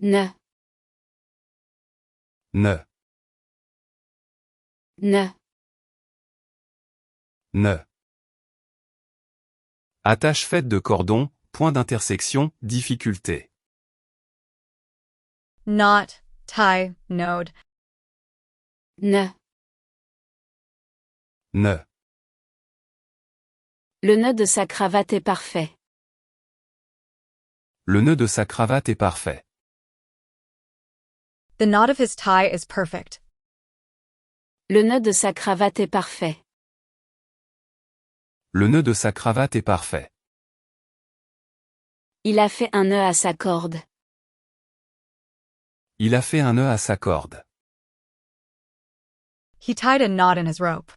Ne. Ne. Ne. Ne. Attache faite de cordon, point d'intersection, difficulté. Knot, tie, node. Ne. Ne. Le nœud de sa cravate est parfait. Le nœud de sa cravate est parfait. The knot of his tie is perfect. Le nœud de sa cravate est parfait. Le nœud de sa cravate est parfait. Il a fait un nœud à sa corde. Il a fait un nœud à sa corde. He tied a knot in his rope.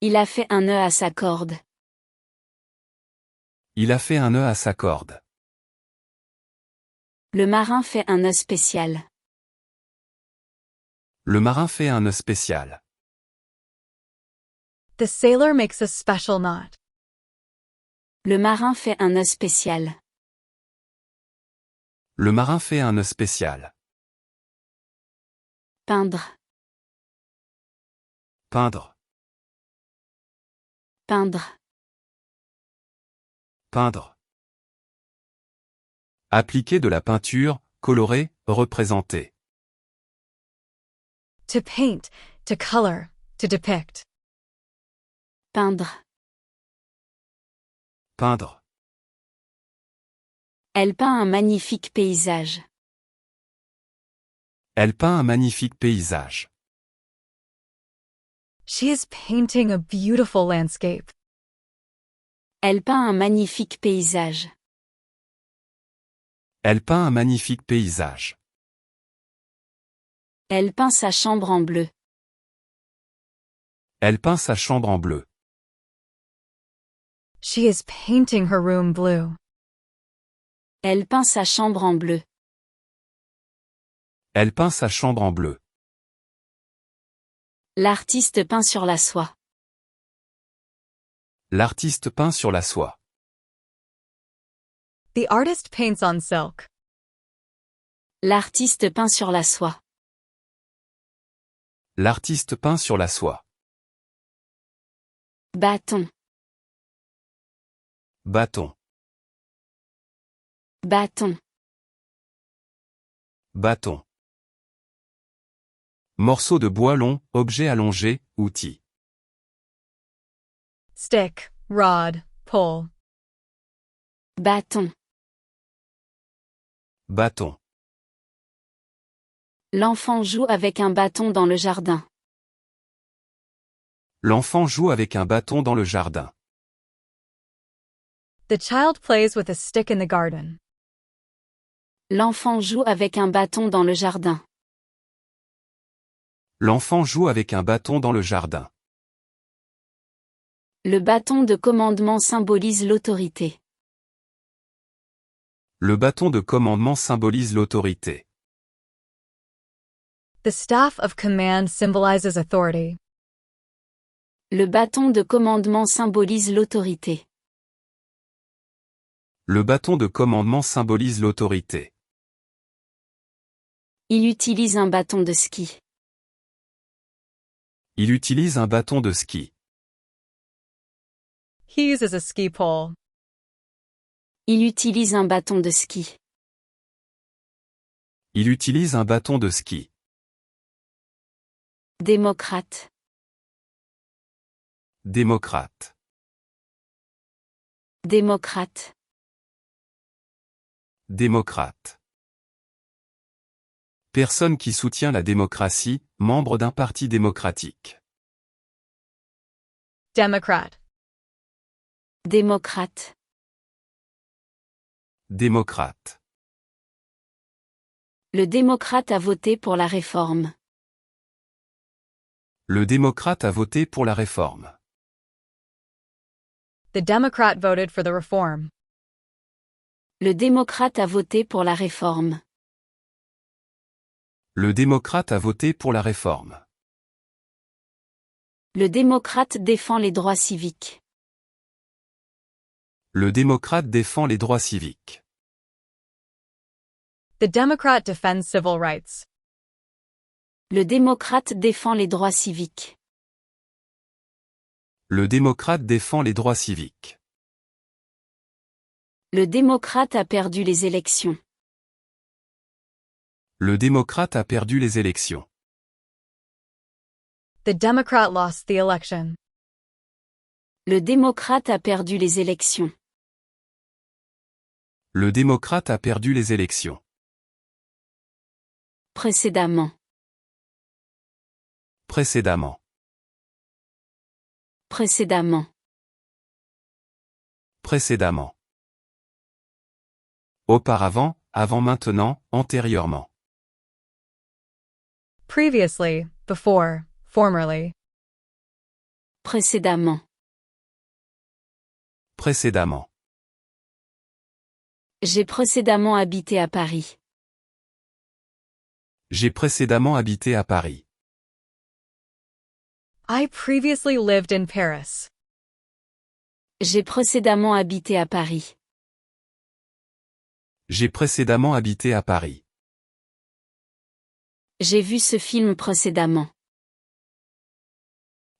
Il a fait un nœud à sa corde. Il a fait un nœud à sa corde. Le marin fait un nœud spécial. Le marin fait un nœud spécial. The sailor makes a special knot. Le marin fait un nœud spécial. Le marin fait un nœud spécial. Peindre. Peindre. Peindre. Peindre. Appliquer de la peinture, colorer, représenter. To paint, to color, to depict. Peindre. Peindre. Elle peint un magnifique paysage. Elle peint un magnifique paysage. She is painting a beautiful landscape. Elle peint un magnifique paysage. Elle peint un magnifique paysage. Elle peint sa chambre en bleu. Elle peint sa chambre en bleu. She is painting her room blue. Elle peint sa chambre en bleu. Elle peint sa chambre en bleu. L'artiste peint sur la soie. L'artiste peint sur la soie. The artist paints on silk. L'artiste peint sur la soie. L'artiste peint sur la soie. Bâton. Bâton. Bâton. Bâton. Morceau de bois long, objet allongé, outil. Stick, rod, pole. Bâton. Bâton. L'enfant joue avec un bâton dans le jardin. L'enfant joue avec un bâton dans le jardin. The child plays with a stick in the garden. L'enfant joue avec un bâton dans le jardin. L'enfant joue avec un bâton dans le jardin. Le bâton de commandement symbolise l'autorité. Le bâton de commandement symbolise l'autorité. The staff of command symbolizes authority. Le bâton de commandement symbolise l'autorité. Le bâton de commandement symbolise l'autorité. Il utilise un bâton de ski. Il utilise un bâton de ski. He uses a ski pole. Il utilise un bâton de ski. Il utilise un bâton de ski. Démocrate. Démocrate. Démocrate. Démocrate. Personne qui soutient la démocratie, membre d'un parti démocratique. Democrat. Démocrate. Démocrate. Le démocrate a voté pour la réforme. Le démocrate a voté pour la réforme. The Democrat voted for the reform. Le démocrate a voté pour la réforme. Le démocrate a voté pour la réforme. Le démocrate défend les droits civiques. Le démocrate défend les droits civiques. The Democrat defends civil rights. Le démocrate défend les droits civiques. Le démocrate défend les droits civiques. Le démocrate a perdu les élections. Le démocrate a perdu les élections. The Democrat lost the election. Le démocrate a perdu les élections. Le démocrate a perdu les élections. Précédemment. Précédemment. Précédemment. Précédemment. Auparavant, avant maintenant, antérieurement. Previously, before, formerly. Précédemment. Précédemment. J'ai précédemment habité à Paris. J'ai précédemment habité à Paris. I previously lived in Paris. J'ai précédemment habité à Paris. J'ai précédemment habité à Paris. J'ai vu ce film précédemment.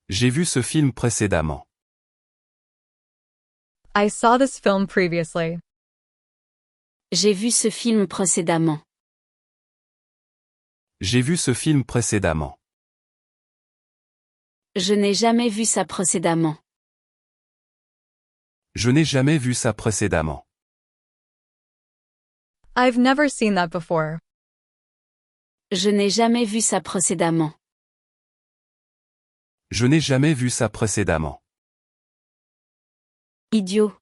J'ai vu ce film précédemment. I saw this film previously. J'ai vu ce film précédemment. J'ai vu ce film précédemment. Je n'ai jamais vu ça précédemment. Je n'ai jamais vu ça précédemment. I've never seen that before. Je n'ai jamais vu ça précédemment. Je n'ai jamais vu ça précédemment. Idiot.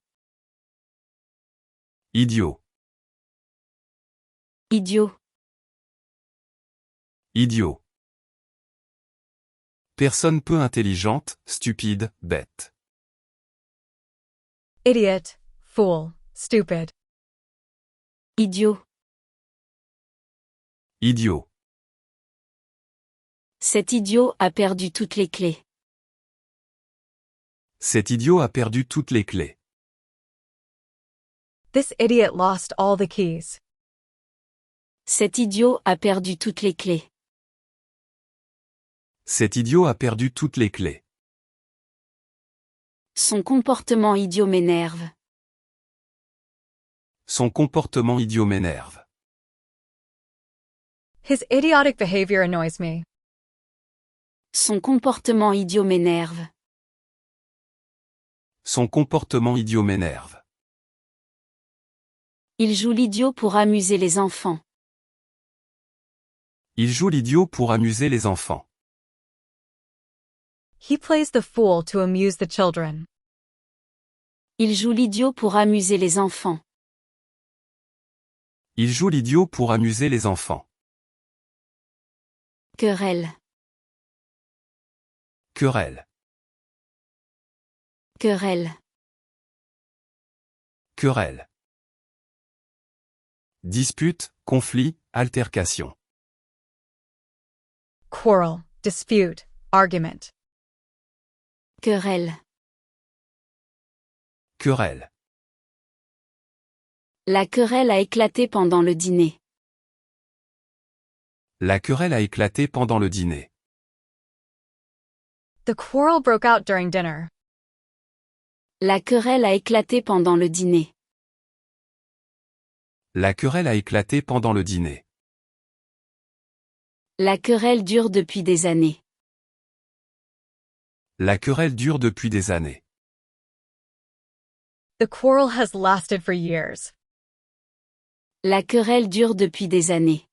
Idiot. Idiot. Idiot. Personne peu intelligente, stupide, bête. Idiot, fool, stupid. Idiot. Idiot. Cet idiot a perdu toutes les clés. Cet idiot a perdu toutes les clés. This idiot lost all the keys. Cet idiot a perdu toutes les clés. Cet idiot a perdu toutes les clés. Son comportement idiot m'énerve. Son comportement idiot m'énerve. His idiotic behavior annoys me. Son comportement idiot m'énerve. Son comportement idiot m'énerve. Il joue l'idiot pour amuser les enfants. Il joue l'idiot pour amuser les enfants. He plays the fool to amuse the children. Il joue l'idiot pour amuser les enfants. Il joue l'idiot pour amuser les enfants. Querelle. Querelle. Querelle. Querelle. Dispute, conflit, altercation. Quarrel, dispute, argument. Querelle. Querelle. La querelle a éclaté pendant le dîner. La querelle a éclaté pendant le dîner. The quarrel broke out during dinner. La querelle a éclaté pendant le dîner. La querelle a éclaté pendant le dîner. La querelle dure depuis des années. La querelle dure depuis des années. The quarrel has lasted for years. La querelle dure depuis des années.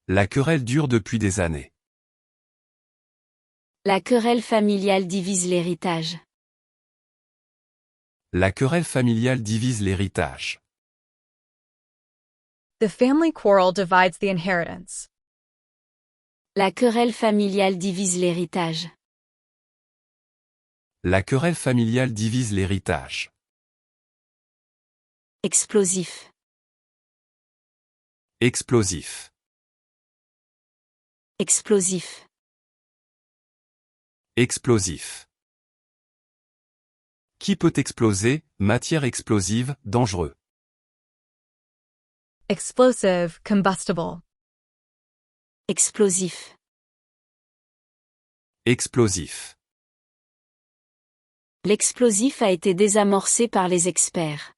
La querelle dure depuis des années. La querelle familiale divise l'héritage. La querelle familiale divise l'héritage. The family quarrel divides the inheritance. La querelle familiale divise l'héritage. La querelle familiale divise l'héritage. Explosif. Explosif. Explosif. Explosif. Qui peut exploser, matière explosive, dangereux. explosive, combustible. Explosif. Explosif. L'explosif a été désamorcé par les experts.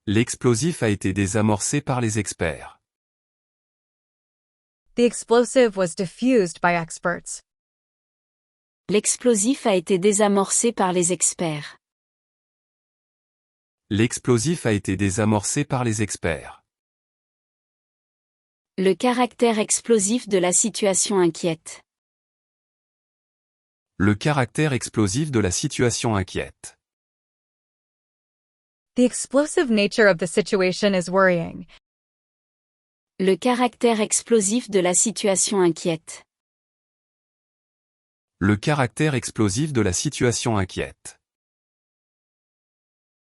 L'explosif a été désamorcé par les experts. The explosive was diffused by experts. L'explosif a été désamorcé par les experts. L'explosif a été désamorcé par les experts. Le caractère explosif de la situation inquiète. Le caractère explosif de la situation inquiète. The explosive nature of the situation is worrying. Le caractère explosif de la situation inquiète. Le caractère explosif de la situation inquiète.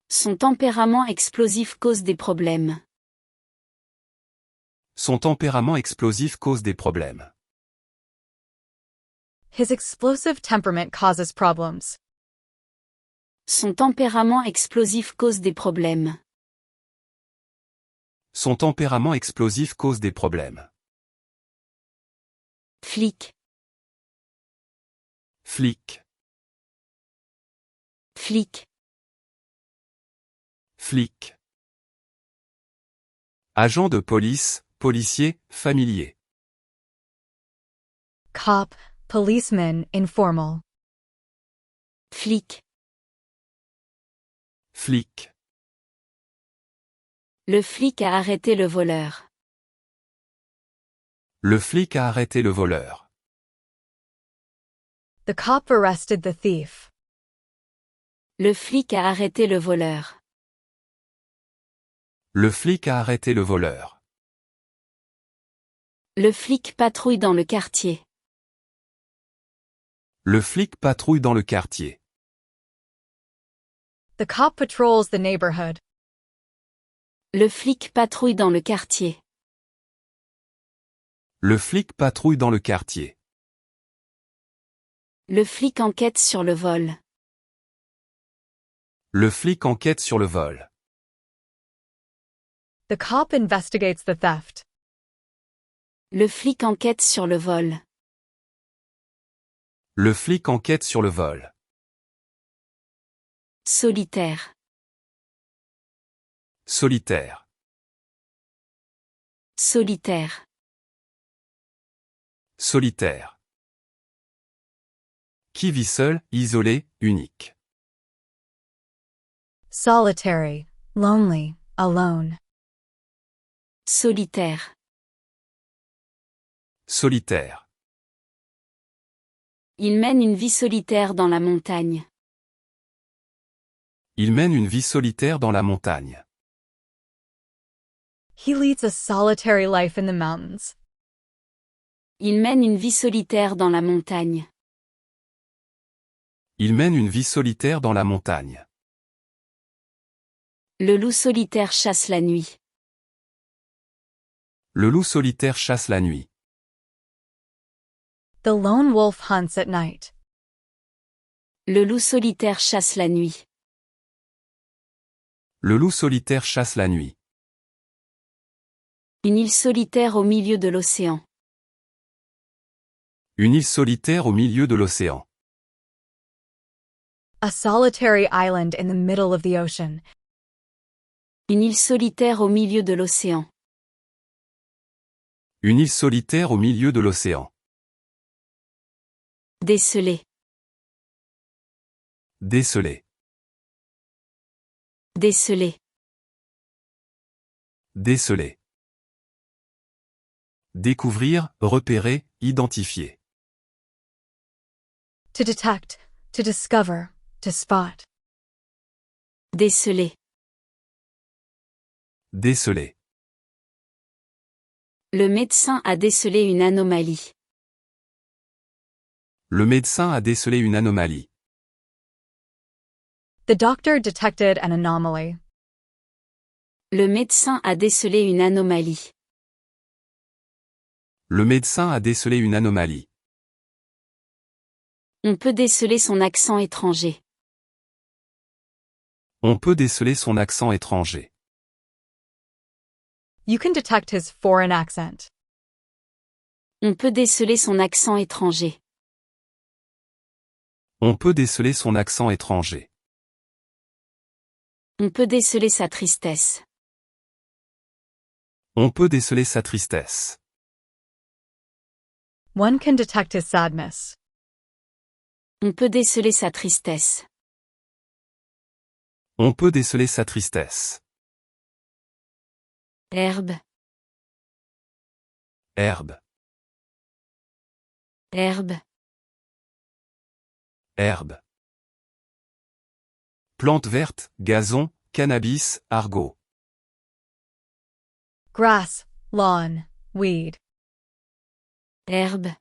Son tempérament explosif cause des problèmes. Son tempérament explosif cause des problèmes. His explosive temperament causes problems. Son tempérament explosif cause des problèmes. Son tempérament explosif cause des problèmes. Flic. Flic. Flic. Flic. Agent de police, policier, familier. Cop, policeman, informal. Flic. Flic. Le flic a arrêté le voleur. Le flic a arrêté le voleur. The cop arrested the thief. Le flic a arrêté le voleur. Le flic a arrêté le voleur. Le flic patrouille dans le quartier. Le flic patrouille dans le quartier. The cop patrols the neighborhood. Le flic patrouille dans le quartier. Le flic patrouille dans le quartier. Le flic enquête sur le vol. Le flic enquête sur le vol. The cop investigates the theft. Le flic enquête sur le vol. Le flic enquête sur le vol. Solitaire. Solitaire. Solitaire. Solitaire. Qui vit seul, isolé, unique. Solitary, lonely, alone. Solitaire. Solitaire. Il mène une vie solitaire dans la montagne. Il mène une vie solitaire dans la montagne. He leads a solitary life in the mountains. Il mène une vie solitaire dans la montagne. Il mène une vie solitaire dans la montagne. Le loup solitaire chasse la nuit. Le loup solitaire chasse la nuit. The lone wolf hunts at night. Le loup solitaire chasse la nuit. Le loup solitaire chasse la nuit. Une île solitaire au milieu de l'océan. Une île solitaire au milieu de l'océan. A solitary island in the middle of the ocean. Une île solitaire au milieu de l'océan. Une île solitaire au milieu de l'océan. Déceler. Déceler. Déceler. Déceler. Découvrir, repérer, identifier. To detect, to discover, to spot. Déceler. Déceler. Le médecin a décelé une anomalie. Le médecin a décelé une anomalie. The doctor detected an anomaly. Le médecin a décelé une anomalie. Le médecin a décelé une anomalie. On peut déceler son accent étranger. On peut déceler son accent étranger. You can detect his foreign accent. On peut déceler son accent étranger. On peut déceler son accent étranger. On peut déceler sa tristesse. On peut déceler sa tristesse. One can detect his sadness. On peut déceler sa tristesse. On peut déceler sa tristesse. Herbe, Herbe, herbe, herbe. Plante verte, gazon, cannabis, argot. Grass, lawn, weed. herbe.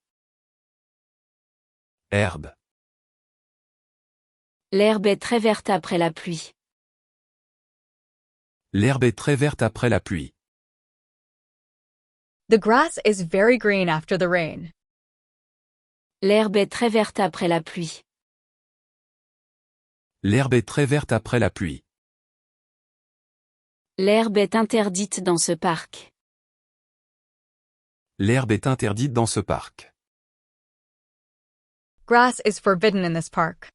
Herbe. L'herbe est très verte après la pluie. L'herbe est très verte après la pluie. The grass is very green after the rain. L'herbe est très verte après la pluie. L'herbe est très verte après la pluie. L'herbe est interdite dans ce parc. L'herbe est interdite dans ce parc. Grass is forbidden in this park.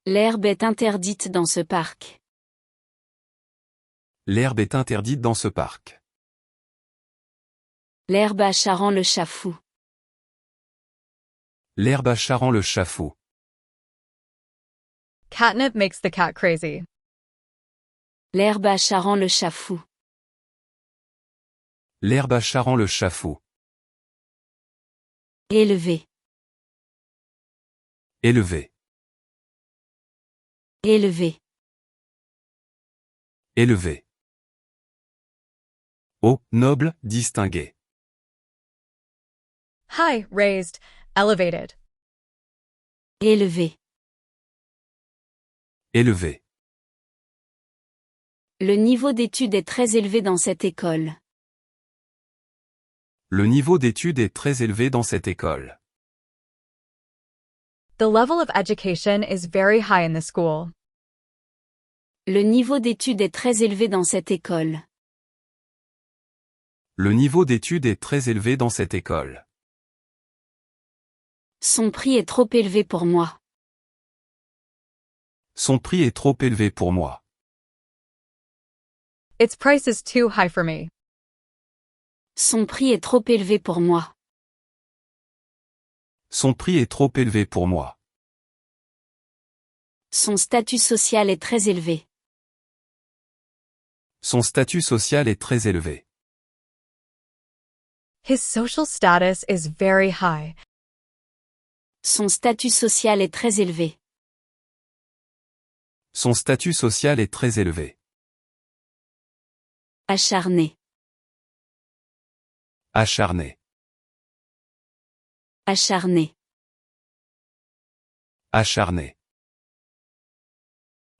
L'herbe est interdite dans ce parc. L'herbe est interdite dans ce parc. L'herbe à Charan le chat fou. L'herbe à Charan le chat fou. Catnip makes the cat crazy. L'herbe à Charan le chat fou. L'herbe à Charan le chat fou. Élevé, Élevé. élevé. Élevé. Haut, noble, distingué. High, raised, elevated. Élevé. Élevé. Le niveau d'études est très élevé dans cette école. Le niveau d'études est très élevé dans cette école. The level of education is very high in the school. Le niveau d'études est très élevé dans cette école. Le niveau d'études est très élevé dans cette école. Son prix est trop élevé pour moi. Son prix est trop élevé pour moi. Its price is too high for me. Son prix est trop élevé pour moi. Son prix est trop élevé pour moi. Son statut social est très élevé. Son statut social est très élevé. His social status is very high. Son statut social est très élevé. Son statut social est très élevé. Acharné, Acharné. acharné. Acharné.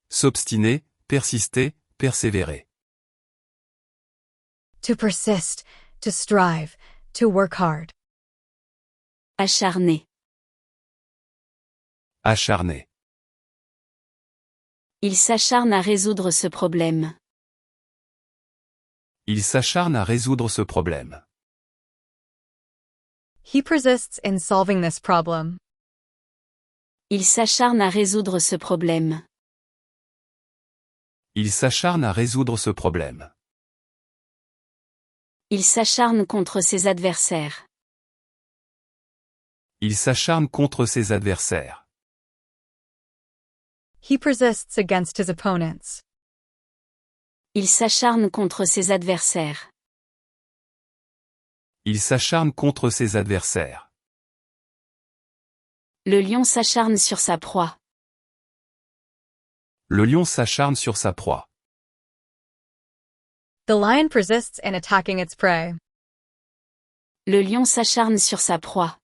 S'obstiner, persister, persévérer. To persist, to strive, to work hard. Acharné. Acharné. Il s'acharne à résoudre ce problème. Il s'acharne à résoudre ce problème. He persists in solving this problem. Il s'acharne à résoudre ce problème. Il s'acharne à résoudre ce problème. Il s'acharne contre ses adversaires. Il s'acharne contre ses adversaires. He persists against his opponents. Il s'acharne contre ses adversaires. Il s'acharne contre ses adversaires. Le lion s'acharne sur sa proie. Le lion s'acharne sur sa proie. The lion persists in attacking its prey. Le lion s'acharne sur sa proie.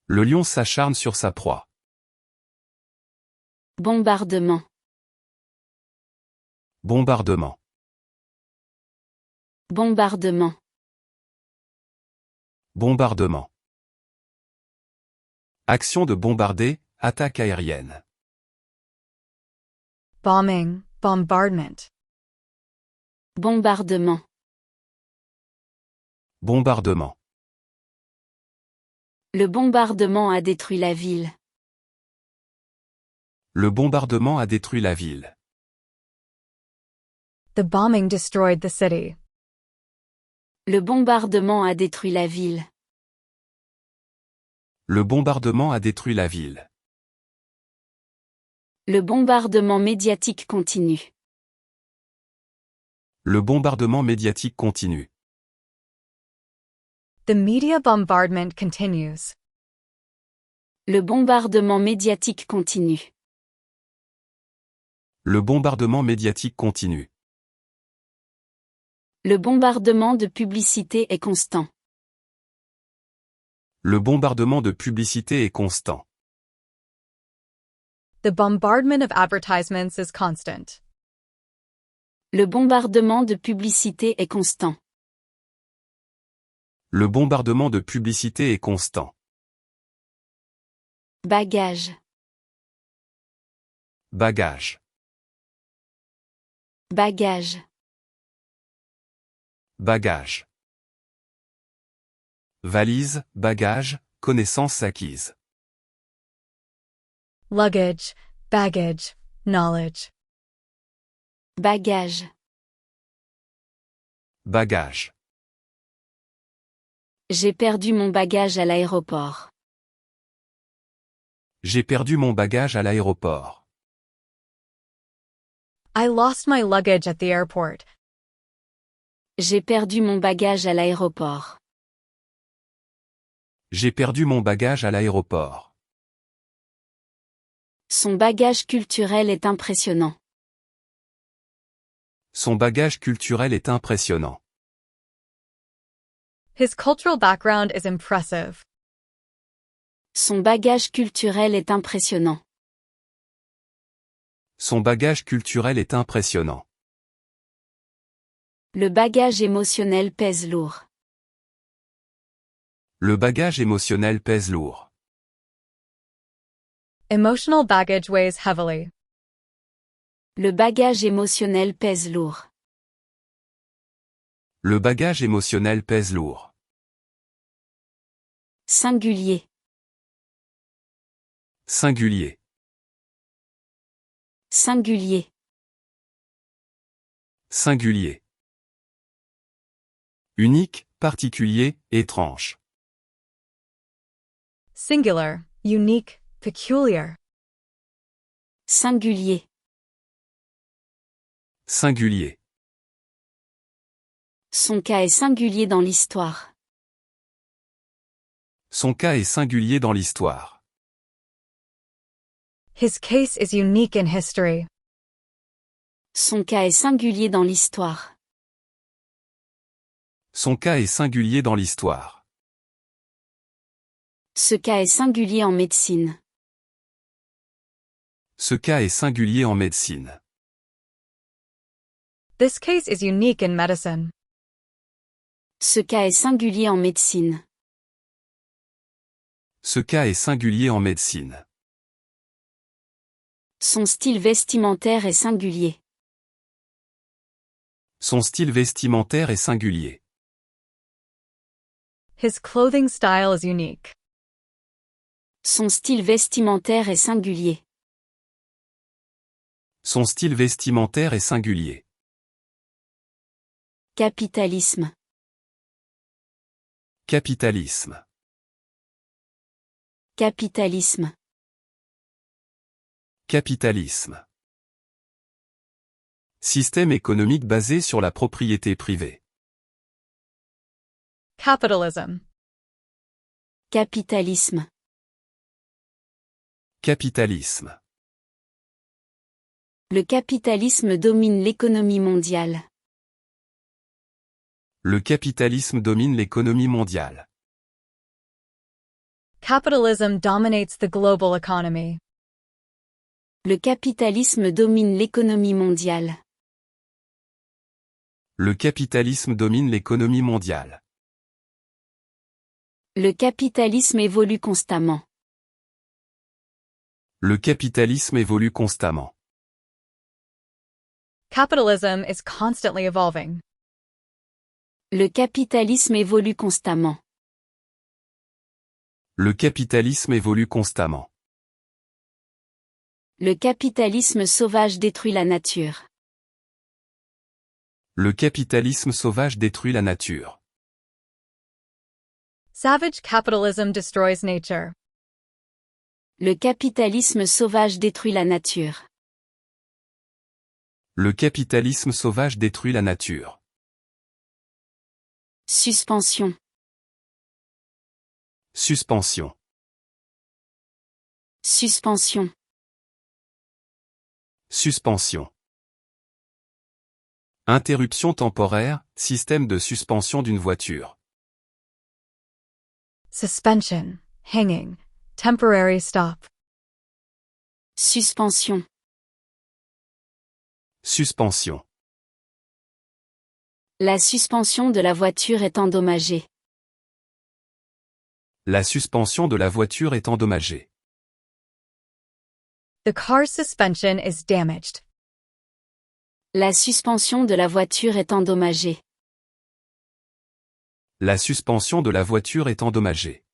Le lion s'acharne sur sa proie. Bombardement. Bombardement. Bombardement. Bombardement. Action de bombarder, attaque aérienne. Bombing, bombardment. Bombardement. Bombardement. Le bombardement a détruit la ville. Le bombardement a détruit la ville. The bombing destroyed the city. Le bombardement a détruit la ville. Le bombardement a détruit la ville. Le bombardement médiatique continue. Le bombardement médiatique continue. The media bombardment continues. Le bombardement médiatique continue. Le bombardement médiatique continue. Le bombardement de publicité est constant. Le bombardement de publicité est constant. The bombardment of advertisements is constant. Le bombardement de publicité est constant. Le bombardement de publicité est constant. Bagage. Bagage. Bagage. Bagage. Valise, bagage, connaissances acquises. Luggage, baggage, knowledge. Bagage. Bagage. J'ai perdu mon bagage à l'aéroport. J'ai perdu mon bagage à l'aéroport. I lost my luggage at the airport. J'ai perdu mon bagage à l'aéroport. J'ai perdu mon bagage à l'aéroport. Son bagage culturel est impressionnant. Son bagage culturel est impressionnant. His cultural background is impressive. Son bagage culturel est impressionnant. Son bagage culturel est impressionnant. Le bagage émotionnel pèse lourd. Le bagage émotionnel pèse lourd. Emotional baggage weighs heavily. Le bagage émotionnel pèse lourd. Le bagage émotionnel pèse lourd. Singulier. Singulier. Singulier. Singulier. Unique, particulier, étrange. Singular, unique, peculiar. Singulier. Singulier. Son cas est singulier dans l'histoire. Son cas est singulier dans l'histoire. His case is unique in history. Son cas est singulier dans l'histoire. Son cas est singulier dans l'histoire. Ce cas est singulier en médecine. Ce cas est singulier en médecine. This case is unique in medicine. Ce cas est singulier en médecine. Ce cas est singulier en médecine. Son style vestimentaire est singulier. Son style vestimentaire est singulier. His clothing style is unique. Son style vestimentaire est singulier. Son style vestimentaire est singulier. Capitalisme. Capitalisme. Capitalisme. Capitalisme. Système économique basé sur la propriété privée. Capitalism. Capitalisme. Capitalisme. Le capitalisme domine l'économie mondiale. Le capitalisme domine l'économie mondiale. Capitalism dominates the global economy. Le capitalisme domine l'économie mondiale. Le capitalisme domine l'économie mondiale. Le capitalisme évolue constamment. Le capitalisme évolue constamment. Capitalism is constantly evolving. Le capitalisme évolue constamment. Le capitalisme évolue constamment. Le capitalisme sauvage détruit la nature. Le capitalisme sauvage détruit la nature. Savage capitalism destroys nature. Le capitalisme sauvage détruit la nature. Le capitalisme sauvage détruit la nature. Suspension. Suspension. Suspension. Suspension. Interruption temporaire, système de suspension d'une voiture. Suspension, hanging, temporary stop. Suspension. Suspension. La suspension de la voiture est endommagée. La suspension de la voiture est endommagée. The car's suspension is damaged. La suspension de la voiture est endommagée. La suspension de la voiture est endommagée.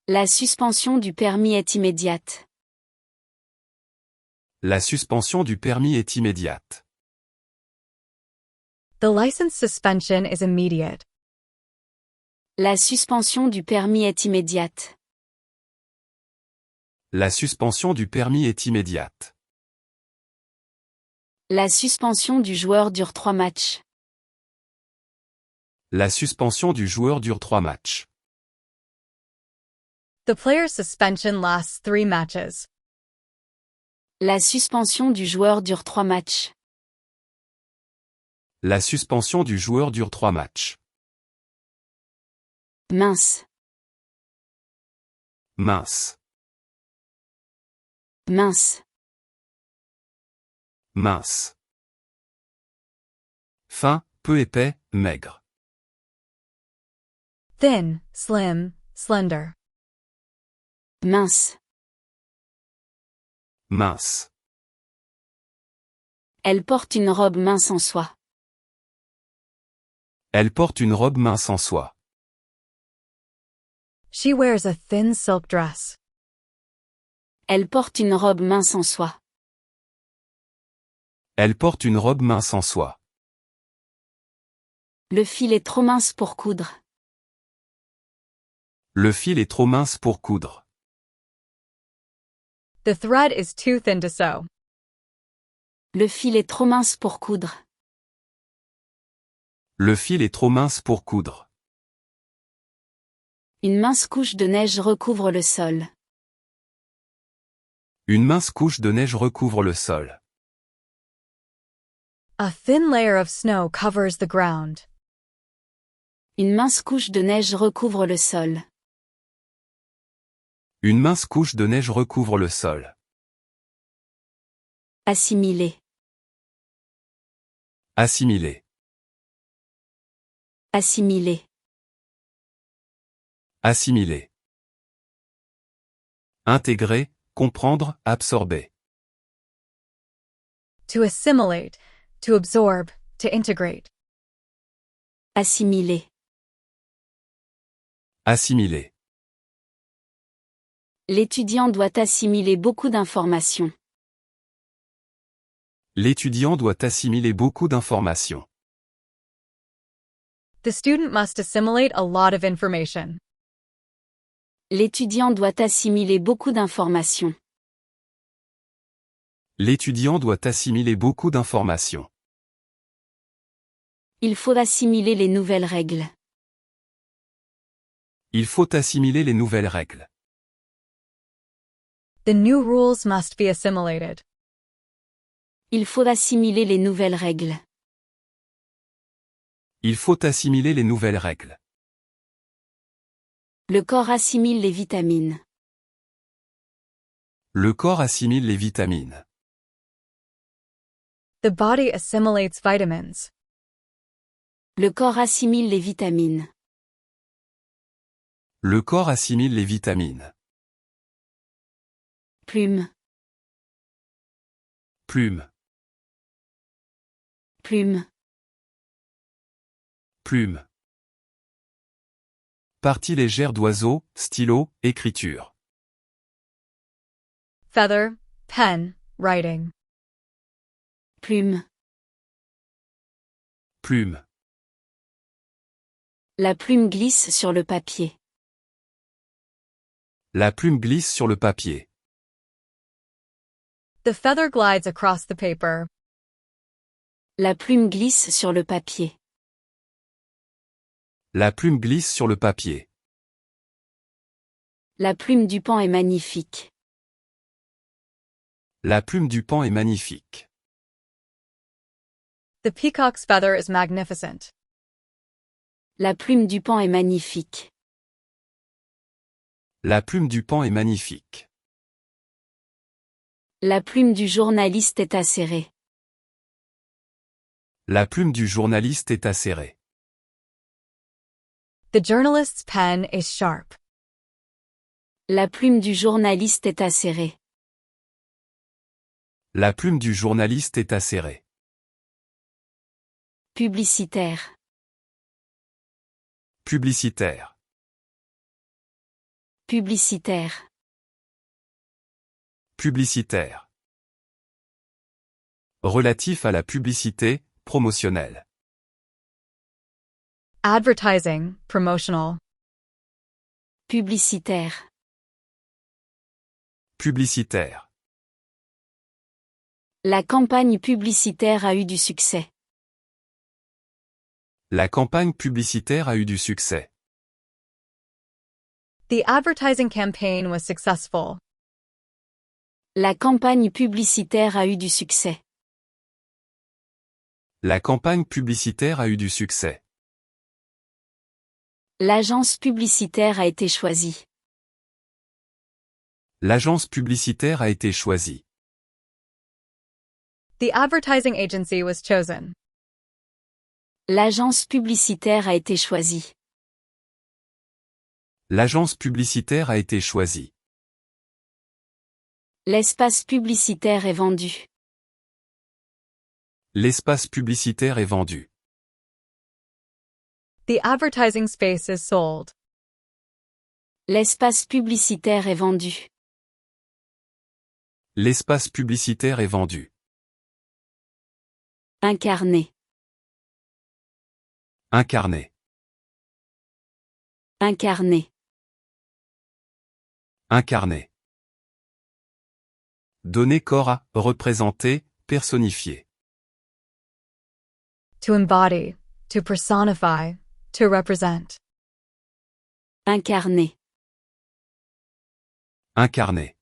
La suspension du permis est immédiate. La suspension du permis est immédiate. The license suspension is immediate. La suspension du permis est immédiate. La suspension du permis est immédiate. La suspension du joueur dure 3 matchs. La suspension du joueur dure 3 matchs. The player's suspension lasts 3 matches. La suspension du joueur dure 3 matchs. La suspension du joueur dure 3 matchs. Mince. Mince. Mince. Mince. Fin, peu épais, maigre. Thin, slim, slender. Mince. Mince. Elle porte une robe mince en soie. Elle porte une robe mince en soie. She wears a thin silk dress. Elle porte une robe mince en soie. Elle porte une robe mince en soie. Le fil est trop mince pour coudre. Le fil est trop mince pour coudre. The thread is too thin to sew. Le fil est trop mince pour coudre. Le fil est trop mince pour coudre. Une mince couche de neige recouvre le sol. Une mince couche de neige recouvre le sol. A thin layer of snow covers the ground. Une mince couche de neige recouvre le sol. Une mince couche de neige recouvre le sol. Assimiler. Assimiler. Assimiler. Assimiler. Intégrer, comprendre, absorber. To assimilate, to absorb, to integrate. Assimiler. Assimiler. L'étudiant doit assimiler beaucoup d'informations. L'étudiant doit assimiler beaucoup d'informations. The student must assimilate a lot of information. L'étudiant doit assimiler beaucoup d'informations. L'étudiant doit assimiler beaucoup d'informations. Il faut assimiler les nouvelles règles. Il faut assimiler les nouvelles règles. The new rules must be assimilated. Il faut assimiler les nouvelles règles. Il faut assimiler les nouvelles règles. Le corps assimile les vitamines. Le corps assimile les vitamines. The body assimilates vitamins. Le corps assimile les vitamines. Le corps assimile les vitamines. Plume. Plume. Plume. Plume. Partie légère d'oiseau, stylo, écriture. Feather, pen, writing. Plume. Plume. La plume glisse sur le papier. La plume glisse sur le papier. The feather glides across the paper. La plume glisse sur le papier. La plume glisse sur le papier. La plume du paon est magnifique. La plume du paon est magnifique. The peacock's feather is magnificent. La plume du paon est magnifique. La plume du paon est magnifique. La plume du journaliste est acérée. La plume du journaliste est acérée. The journalist's pen is sharp. La plume du journaliste est acérée. La plume du journaliste est acérée. Publicitaire. Publicitaire. Publicitaire. Publicitaire. Relatif à la publicité, promotionnelle. Advertising, promotional. Publicitaire. Publicitaire. La campagne publicitaire a eu du succès. La campagne publicitaire a eu du succès. The advertising campaign was successful. La campagne publicitaire a eu du succès. La campagne publicitaire a eu du succès. L'agence publicitaire a été choisie. L'agence publicitaire a été choisie. The advertising agency was chosen. L'agence publicitaire a été choisie. L'agence publicitaire a été choisie. L'espace publicitaire est vendu. L'espace publicitaire est vendu. The advertising space is sold. L'espace publicitaire est vendu. L'espace publicitaire est vendu. Incarné. Incarné. Incarné. Incarné. Donner corps à, représenter, personnifier. To embody, to personify, to represent. Incarné. Incarné.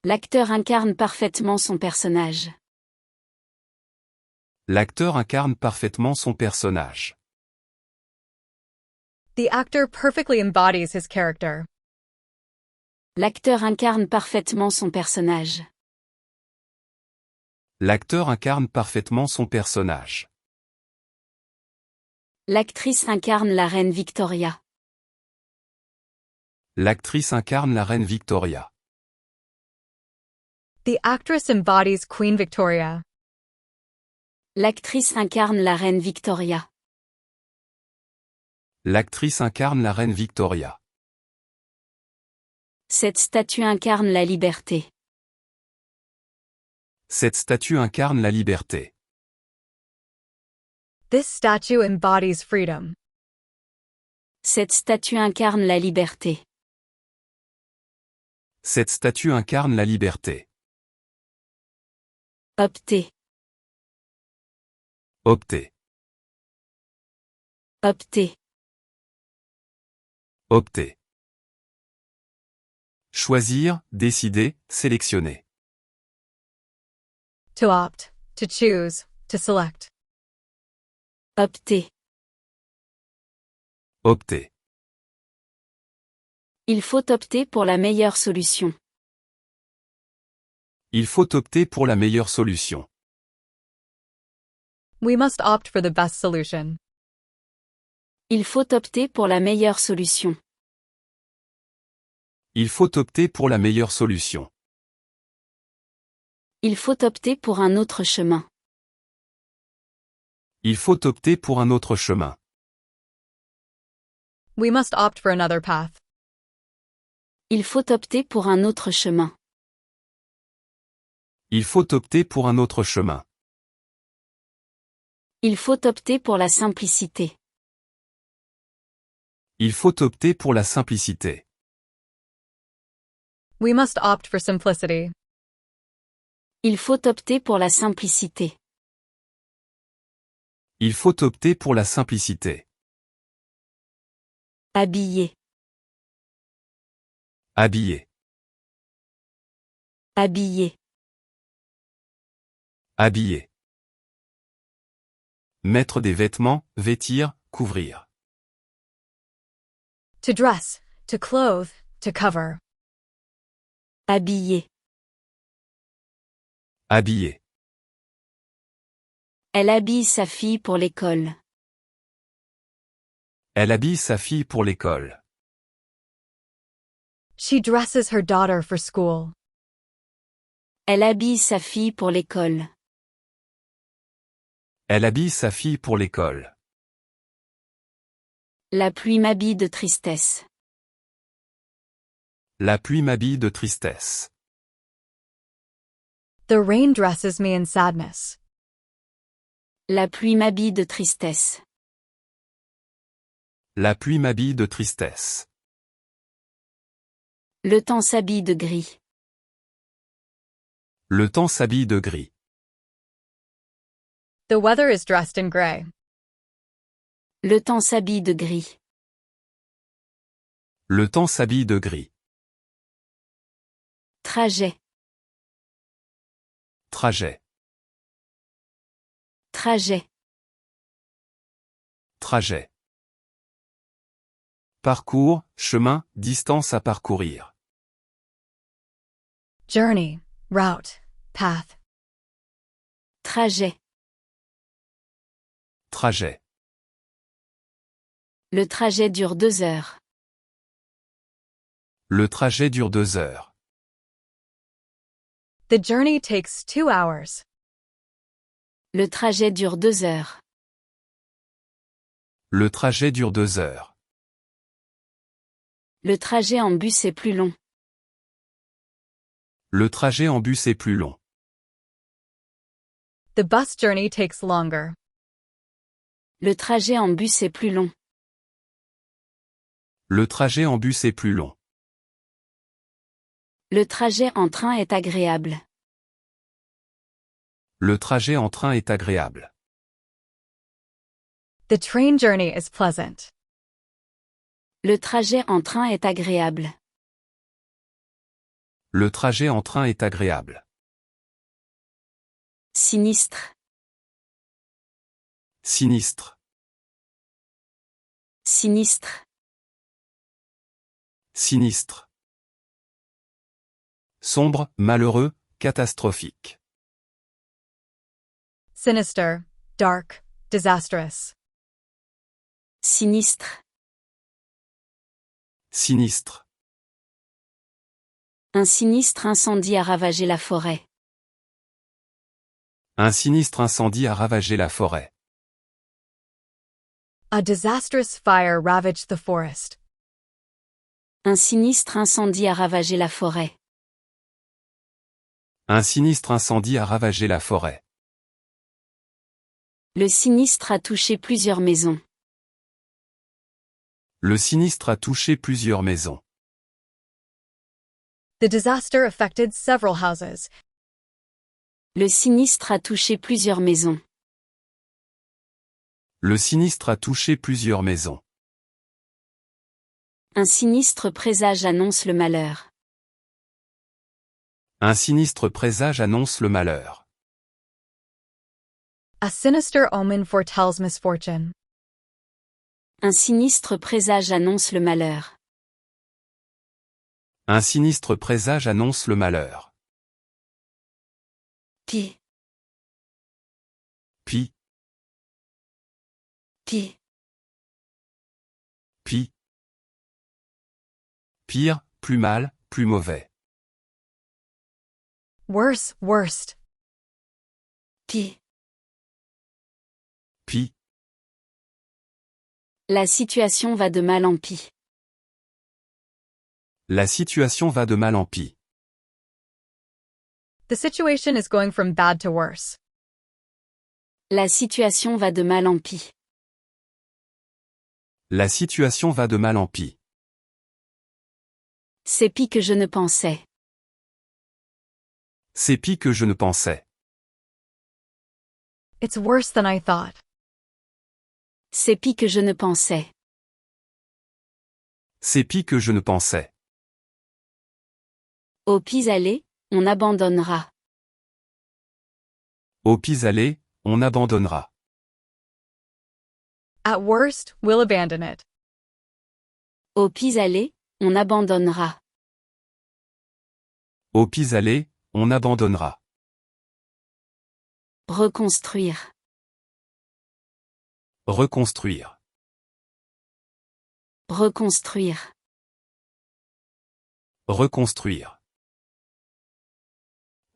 L'acteur incarne parfaitement son personnage. L'acteur incarne parfaitement son personnage. The actor perfectly embodies his character. L'acteur incarne parfaitement son personnage. L'acteur incarne parfaitement son personnage. L'actrice incarne la reine Victoria. L'actrice incarne la reine Victoria. The actress embodies Queen Victoria. L'actrice incarne la reine Victoria. L'actrice incarne la reine Victoria. Cette statue incarne la liberté. Cette statue incarne la liberté. This statue embodies freedom. Cette statue incarne la liberté. Cette statue incarne la liberté. Opter. Opter. Opter. Opter. Choisir, décider, sélectionner. To opt, to choose, to select. Opter. Opter. Il faut opter pour la meilleure solution. Il faut opter pour la meilleure solution. We must opt for the best solution. Il faut opter pour la meilleure solution. Il faut opter pour la meilleure solution. Il faut opter pour un autre chemin. Il faut opter pour un autre chemin. We must opt for another path. Il faut opter pour un autre chemin. Il faut opter pour un autre chemin. Il faut opter pour la simplicité. Il faut opter pour la simplicité. We must opt for simplicity. Il faut opter pour la simplicité. Il faut opter pour la simplicité. Habiller. Habiller. Habiller. Habiller. Mettre des vêtements, vêtir, couvrir. To dress, to clothe, to cover. Habiller. Habiller. Elle habille sa fille pour l'école. Elle habille sa fille pour l'école. She dresses her daughter for school. Elle habille sa fille pour l'école. Elle habille sa fille pour l'école. La pluie m'habille de tristesse. La pluie m'habille de tristesse. The rain dresses me in sadness. La pluie m'habille de tristesse. La pluie m'habille de tristesse. Le temps s'habille de gris. Le temps s'habille de gris. The weather is dressed in gray. Le temps s'habille de gris. Le temps s'habille de gris. Trajet. Trajet. Trajet. Trajet. Parcours, chemin, distance à parcourir. Journey, route, path. Trajet. Trajet. Le trajet dure 2 heures. Le trajet dure 2 heures. The journey takes 2 hours. Le trajet dure 2 heures. Le trajet dure 2 heures. Le trajet en bus est plus long. Le trajet en bus est plus long. The bus journey takes longer. Le trajet en bus est plus long. Le trajet en bus est plus long. Le trajet en train est agréable. Le trajet en train est agréable. The train journey is pleasant. Le trajet en train est agréable. Le trajet en train est agréable. Sinistre. Sinistre. Sinistre. Sinistre. Sombre, malheureux, catastrophique. Sinister, dark, disastrous. Sinistre. Sinistre. Un sinistre incendie a ravagé la forêt. Un sinistre incendie a ravagé la forêt. A disastrous fire ravaged the forest. Un sinistre incendie a ravagé la forêt. Un sinistre incendie a ravagé la forêt. Le sinistre a touché plusieurs maisons. Le sinistre a touché plusieurs maisons. The disaster affected several houses. Le sinistre a touché plusieurs maisons. Le sinistre a touché plusieurs maisons. Un sinistre présage annonce le malheur. Un sinistre présage annonce le malheur. A sinister omen foretells misfortune. Un sinistre présage annonce le malheur. Un sinistre présage annonce le malheur. Pis. Pis. Pis. Pis. Pire, plus mal, plus mauvais. Worse, worst. Pis. pis. La situation va de mal en pis. La situation va de mal en pis. The situation is going from bad to worse. La situation va de mal en pis. La situation va de mal en pis. C'est pis que je ne pensais. C'est pis que je ne pensais. It's worse than I thought. C'est pis que je ne pensais. C'est pis que je ne pensais. Au pis-aller, on abandonnera. Au pis-aller, on abandonnera. At worst, we'll abandon it. Au pis-aller, on abandonnera. Au pis-aller, on abandonnera. Reconstruire. Reconstruire. Reconstruire. Reconstruire.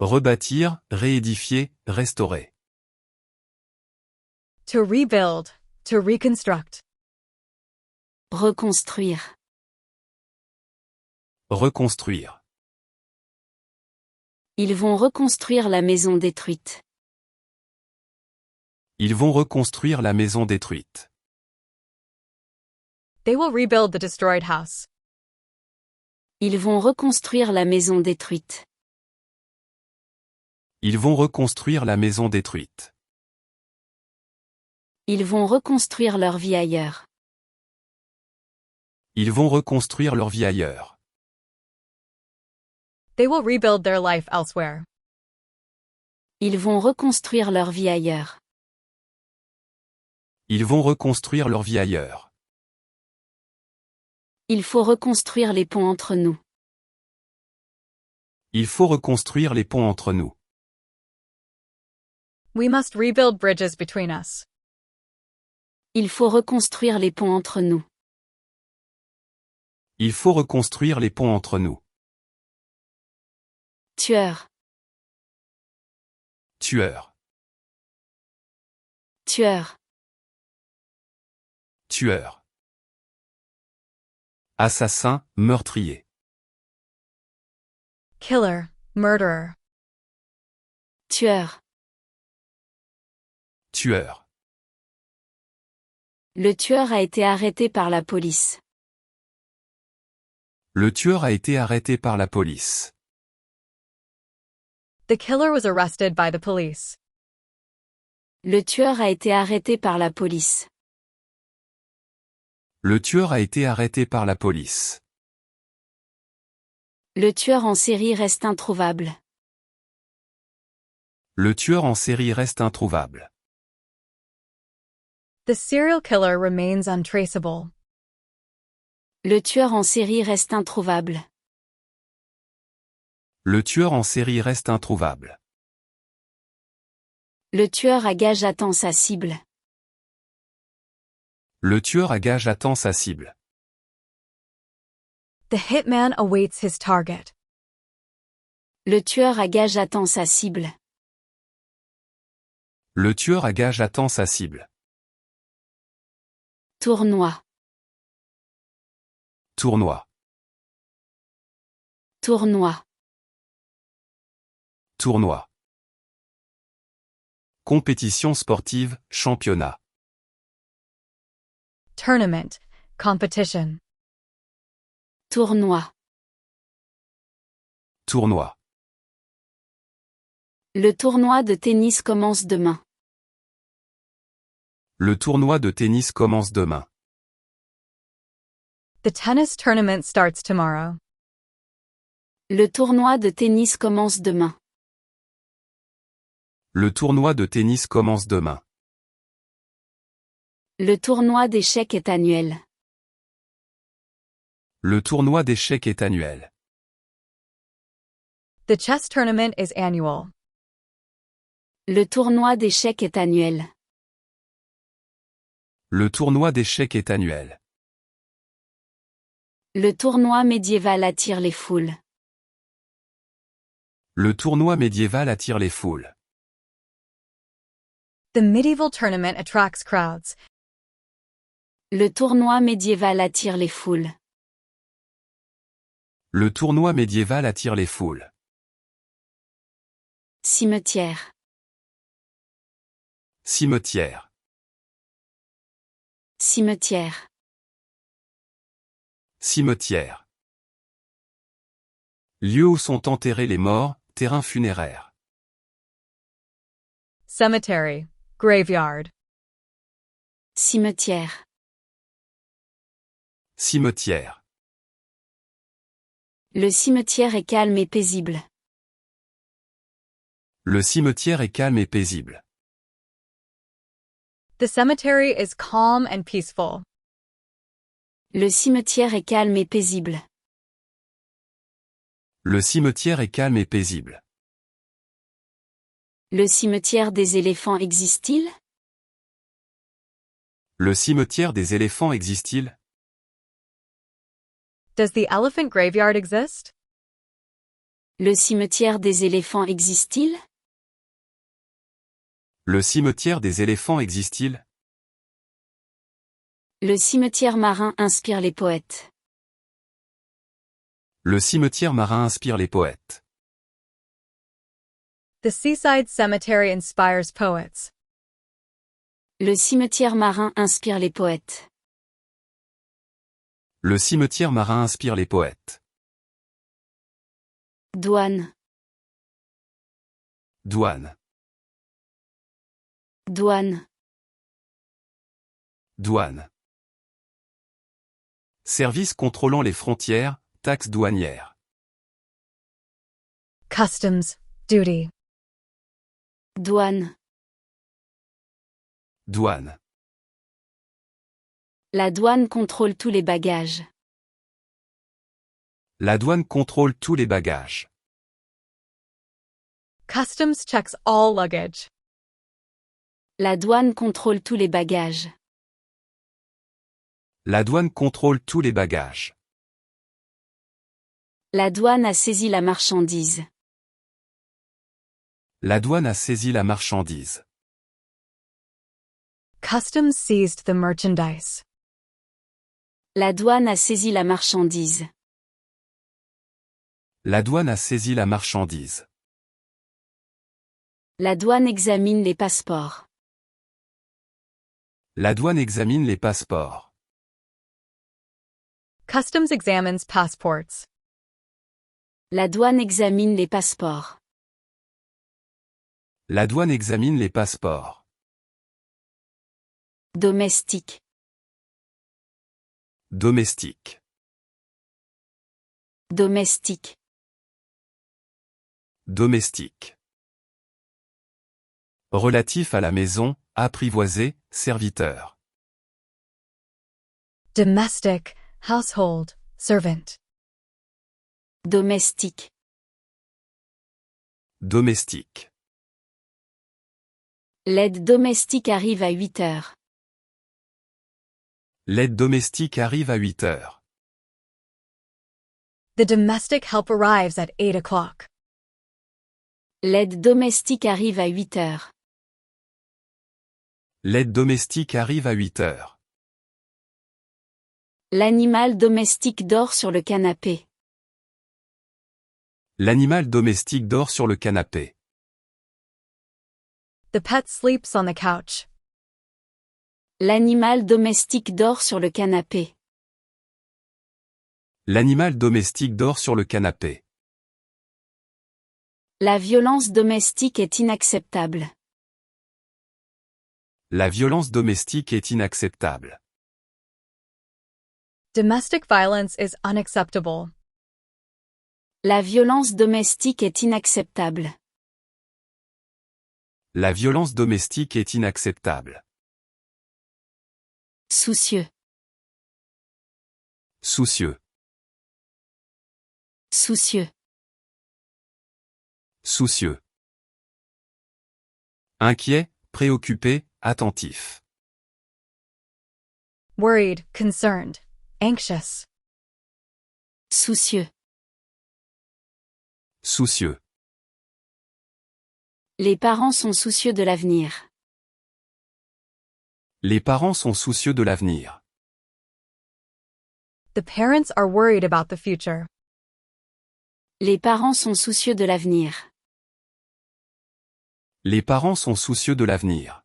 Rebâtir, réédifier, restaurer. To rebuild, to reconstruct. Reconstruire. Reconstruire. Ils vont reconstruire la maison détruite. Ils vont reconstruire la maison détruite. They will rebuild the destroyed house. Ils vont reconstruire la maison détruite. Ils vont reconstruire la maison détruite. Ils vont reconstruire leur vie ailleurs. Ils vont reconstruire leur vie ailleurs. They will rebuild their life elsewhere. Ils vont reconstruire leur vie ailleurs. Ils vont reconstruire leur vie ailleurs. Il faut reconstruire les ponts entre nous. Il faut reconstruire les ponts entre nous. We must rebuild bridges between us. Il faut reconstruire les ponts entre nous. Il faut reconstruire les ponts entre nous. Tueur. Tueur. Tueur. Tueur. Assassin, meurtrier. Killer, murderer. Tueur. Tueur. Le tueur a été arrêté par la police. Le tueur a été arrêté par la police. The killer was arrested by the police. Le tueur a été arrêté par la police. Le tueur a été arrêté par la police. Le tueur en série reste introuvable. Le tueur en série reste introuvable. The serial killer remains untraceable. Le tueur en série reste introuvable. Le tueur en série reste introuvable. Le tueur à gage attend sa cible. Le tueur à gage attend sa cible. The hitman awaits his target. Le tueur à gage attend sa cible. Le tueur à gage attend sa cible. Tournoi. Tournoi. Tournoi. Tournoi. Compétition sportive, championnat. Tournament, competition. Tournoi. Tournoi. Le tournoi de tennis commence demain. Le tournoi de tennis commence demain. The tennis tournament starts tomorrow. Le tournoi de tennis commence demain. Le tournoi de tennis commence demain. Le tournoi d'échecs est annuel. Le tournoi d'échecs est annuel. The chess tournament is annual. Le tournoi d'échecs est annuel. Le tournoi d'échecs est annuel. Le tournoi médiéval attire les foules. Le tournoi médiéval attire les foules. The medieval tournament attracts crowds. Le tournoi médiéval attire les foules. Le tournoi médiéval attire les foules. Cimetière. Cimetière. Cimetière. Cimetière. Lieu où sont enterrés les morts, terrain funéraire. Cemetery. Graveyard. Cimetière. Cimetière. Le cimetière est calme et paisible. Le cimetière est calme et paisible. The cemetery is calm and peaceful. Le cimetière est calme et paisible. Le cimetière est calme et paisible. Le cimetière des éléphants existe-t-il? Le cimetière des éléphants existe-t-il? Does the elephant graveyard exist? Le cimetière des éléphants existe-t-il? Le cimetière des éléphants existe-t-il? Le cimetière marin inspire les poètes. Le cimetière marin inspire les poètes. The seaside cemetery inspires poets. Le cimetière marin inspire les poètes. Le cimetière marin inspire les poètes. Douane. Douane. Douane. Douane. Service contrôlant les frontières, taxes douanières. Customs. Duty. Douane. Douane. La douane contrôle tous les bagages. La douane contrôle tous les bagages. Customs checks all luggage. La douane contrôle tous les bagages. La douane contrôle tous les bagages. La douane a saisi la marchandise. La douane a saisi la marchandise. Customs seized the merchandise. La douane a saisi la marchandise. La douane a saisi la marchandise. La douane examine les passeports. La douane examine les passeports. Customs examines passports. La douane examine les passeports. La douane examine les passeports. Domestique. Domestique. Domestique. Domestique. Relatif à la maison, apprivoisé, serviteur. Domestic. Household. Servant. Domestique. Domestique. L'aide domestique arrive à 8 heures. L'aide domestique arrive à 8 heures. The domestic help arrives at 8 o'clock. L'aide domestique arrive à 8 heures. L'aide domestique arrive à 8 heures. L'animal domestique dort sur le canapé. L'animal domestique dort sur le canapé. The pet sleeps on the couch. L'animal domestique dort sur le canapé. L'animal domestique dort sur le canapé. La violence domestique est inacceptable. La violence domestique est inacceptable. Domestic violence is unacceptable. La violence domestique est inacceptable. La violence domestique est inacceptable. Soucieux. Soucieux. Soucieux. Soucieux. Inquiet, préoccupé, attentif. Worried. Concerned. Anxious. Soucieux. Soucieux. Les parents sont soucieux de l'avenir. Les parents sont soucieux de l'avenir. The parents are worried about the future. Les parents sont soucieux de l'avenir. Les parents sont soucieux de l'avenir.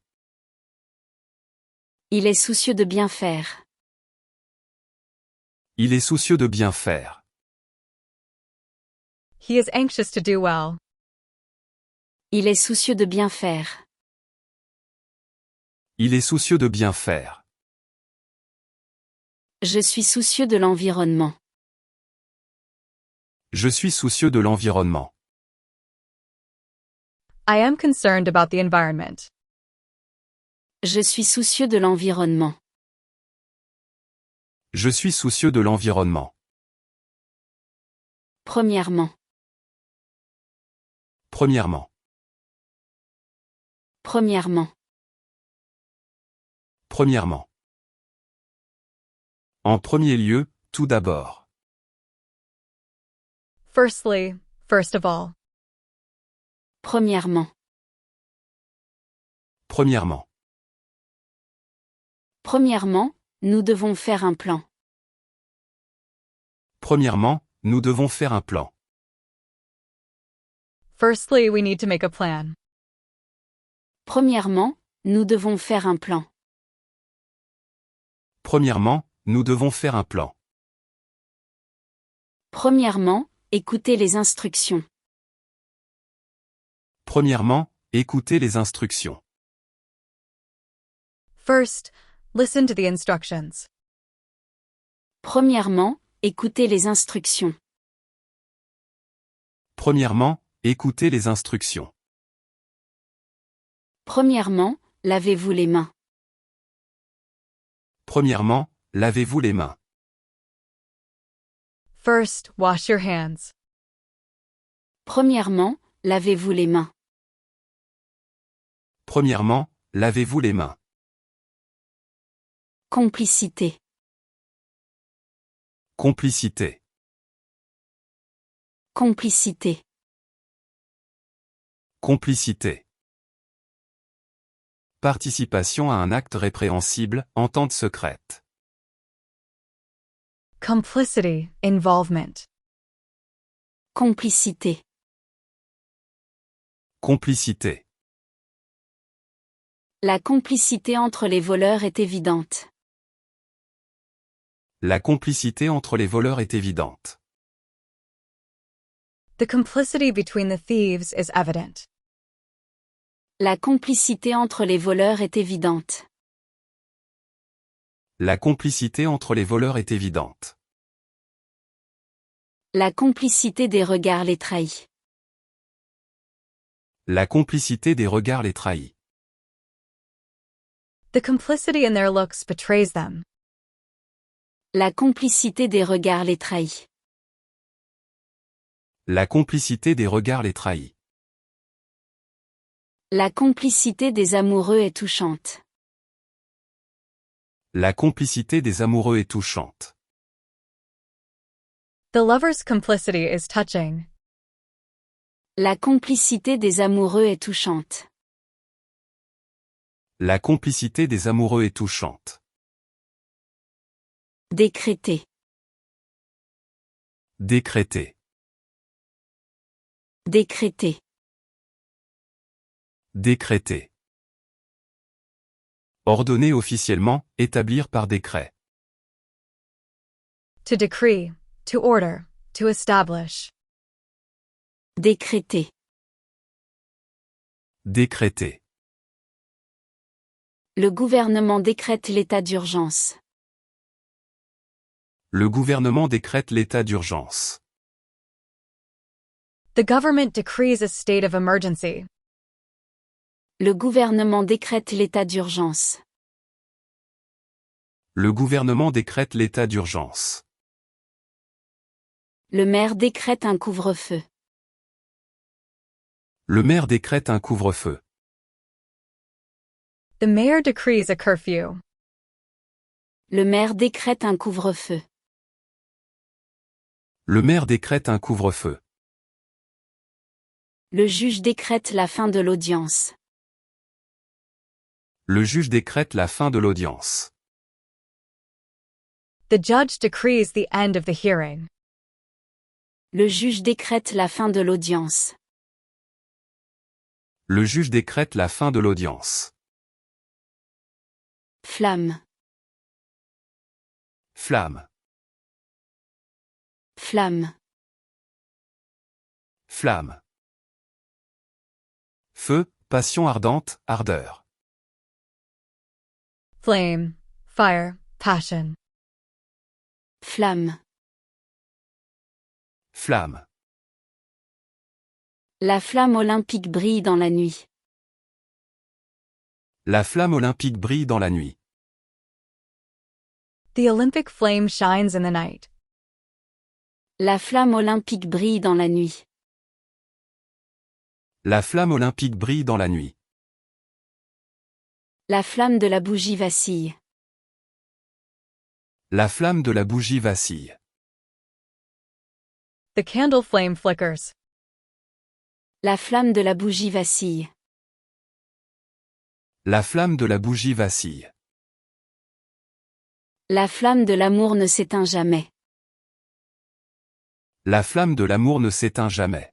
Il est soucieux de bien faire. Il est soucieux de bien faire. He is anxious to do well. Il est soucieux de bien faire. Il est soucieux de bien faire. Je suis soucieux de l'environnement. Je suis soucieux de l'environnement. I am concerned about the environment. Je suis soucieux de l'environnement. Je suis soucieux de l'environnement. Premièrement. Premièrement. Premièrement. Premièrement. En premier lieu, tout d'abord. Firstly, first of all. Premièrement. Premièrement. Premièrement, nous devons faire un plan. Premièrement, nous devons faire un plan. Firstly, we need to make a plan. Premièrement, nous devons faire un plan. Premièrement, nous devons faire un plan. Premièrement, écoutez les instructions. Premièrement, écoutez les instructions. First, listen to the instructions. Premièrement, écoutez les instructions. Premièrement, écoutez les instructions. Premièrement, lavez-vous les mains. Premièrement, lavez-vous les mains. First, wash your hands. Premièrement, lavez-vous les mains. Premièrement, lavez-vous les mains. Complicité. Complicité. Complicité. Complicité. Participation à un acte répréhensible, entente secrète. Complicity, involvement. Complicité. Complicité. La complicité entre les voleurs est évidente. La complicité entre les voleurs est évidente. The complicity between the thieves is evident. La complicité entre les voleurs est évidente. La complicité entre les voleurs est évidente. La complicité des regards les trahit. La complicité des regards les trahit. The complicity in their looks betrays them. La complicité des regards les trahit. La complicité des regards les trahit. La complicité des amoureux est touchante. La complicité des amoureux est touchante. The lover's complicity is touching. La complicité des amoureux est touchante. La complicité des amoureux est touchante. Décréter. Décréter. Décréter. Décréter. Ordonner officiellement, établir par décret. To decree, to order, to establish. Décréter. Décréter. Le gouvernement décrète l'état d'urgence. Le gouvernement décrète l'état d'urgence. The government decrees a state of emergency. Le gouvernement décrète l'état d'urgence. Le gouvernement décrète l'état d'urgence. Le maire décrète un couvre-feu. Le maire décrète un couvre-feu. The mayor decrees a curfew. Le maire décrète un couvre-feu. Le maire décrète un couvre-feu. Le juge décrète la fin de l'audience. Le juge décrète la fin de l'audience. The judge decrees the end of the hearing. Le juge décrète la fin de l'audience. Le juge décrète la fin de l'audience. Flamme. Flamme. Flamme. Flamme. Feu, passion ardente, ardeur. Flame, fire, passion. Flamme. Flamme. La flamme olympique brille dans la nuit. La flamme olympique brille dans la nuit. The Olympic flame shines in the night. La flamme olympique brille dans la nuit. La flamme olympique brille dans la nuit. La flamme de la bougie vacille. La flamme de la bougie vacille. The candle flame flickers. La flamme de la bougie vacille. La flamme de la bougie vacille. La flamme de l'amour ne s'éteint jamais. La flamme de l'amour ne s'éteint jamais.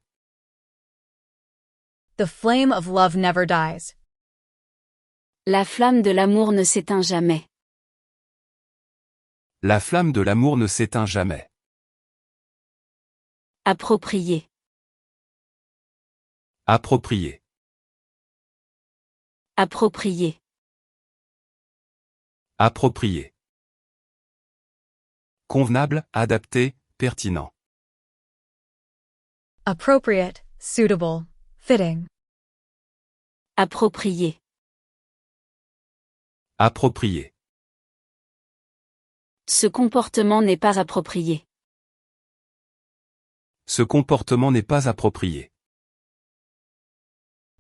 The flame of love never dies. La flamme de l'amour ne s'éteint jamais. La flamme de l'amour ne s'éteint jamais. Approprié. Approprié. Approprié. Approprié. Convenable, adapté, pertinent. Appropriate, suitable, fitting. Approprié. Approprié. Ce comportement n'est pas approprié. Ce comportement n'est pas approprié.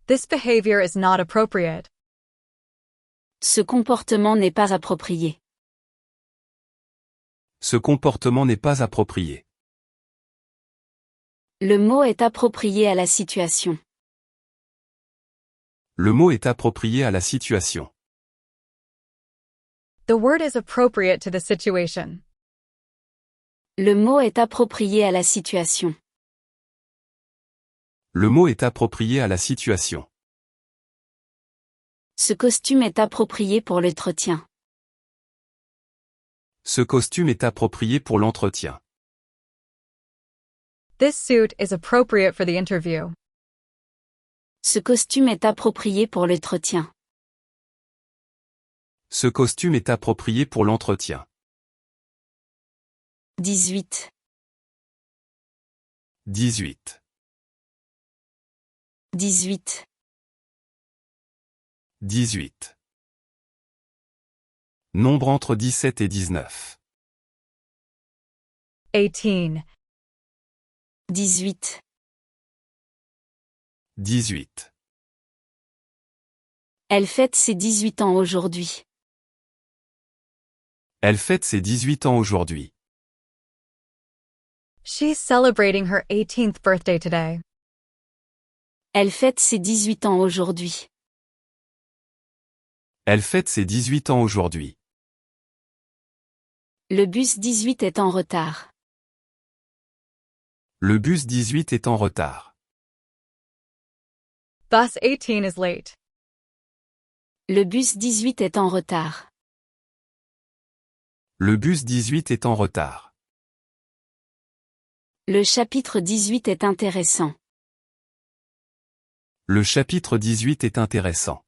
This behavior is not appropriate. Ce comportement n'est pas approprié. Ce comportement n'est pas approprié. Le mot est approprié à la situation. Le mot est approprié à la situation. The word is appropriate to the situation. Le mot est approprié à la situation. Le mot est approprié à la situation. Ce costume est approprié pour l'entretien. Ce costume est approprié pour l'entretien. This suit is appropriate for the interview. Ce costume est approprié pour l'entretien. Ce costume est approprié pour l'entretien. 18. 18. 18. 18. Nombre entre 17 et 19. 18. 18. 18. Elle fête ses 18 ans aujourd'hui. Elle fête ses 18 ans aujourd'hui. She's celebrating her 18th birthday today. Elle fête ses 18 ans aujourd'hui. Elle fête ses 18 ans aujourd'hui. Le bus 18 est en retard. Le bus 18 est en retard. Bus 18 is late. Le bus 18 est en retard. Le bus 18 est en retard. Le chapitre 18 est intéressant. Le chapitre 18 est intéressant.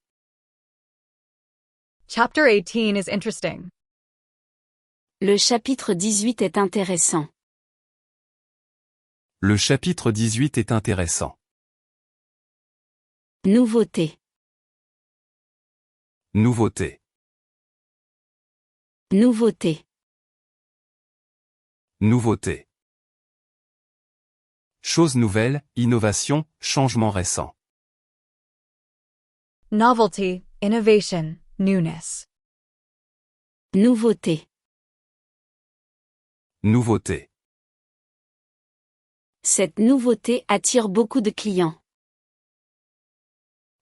Chapter 18 is interesting. Le chapitre 18 est intéressant. Le chapitre 18 est intéressant. Nouveauté. Nouveauté. Nouveauté. Nouveauté. Chose nouvelle, innovation, changement récent. Novelty, innovation, newness. Nouveauté. Nouveauté. Cette nouveauté attire beaucoup de clients.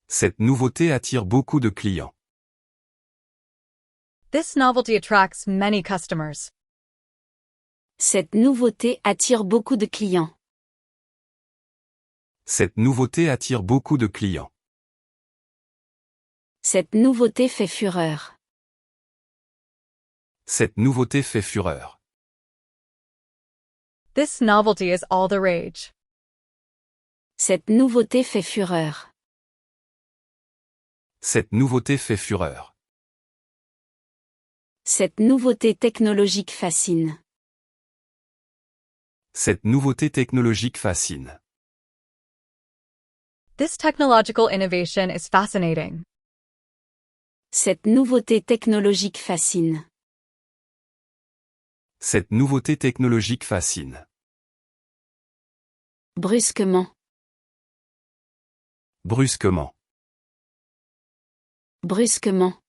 Cette nouveauté attire beaucoup de clients. This novelty attracts many customers. Cette nouveauté attire beaucoup de clients. Cette nouveauté attire beaucoup de clients. Cette nouveauté fait fureur. Cette nouveauté fait fureur. This novelty is all the rage. Cette nouveauté fait fureur. Cette nouveauté fait fureur. Cette nouveauté technologique fascine. Cette nouveauté technologique fascine. This technological innovation is fascinating. Cette nouveauté technologique fascine. Cette nouveauté technologique fascine. Brusquement. Brusquement. Brusquement.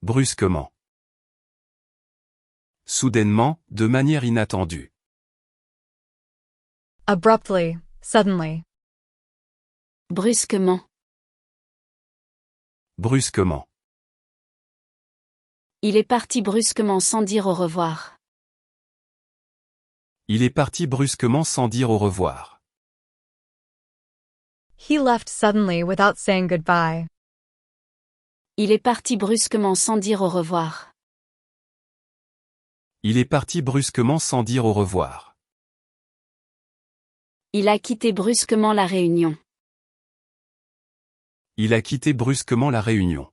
Brusquement. Soudainement, de manière inattendue. Abruptly, suddenly. Brusquement. Brusquement. Il est parti brusquement sans dire au revoir. Il est parti brusquement sans dire au revoir. He left suddenly without saying goodbye. Il est parti brusquement sans dire au revoir. Il est parti brusquement sans dire au revoir. Il a quitté brusquement la réunion. Il a quitté brusquement la réunion.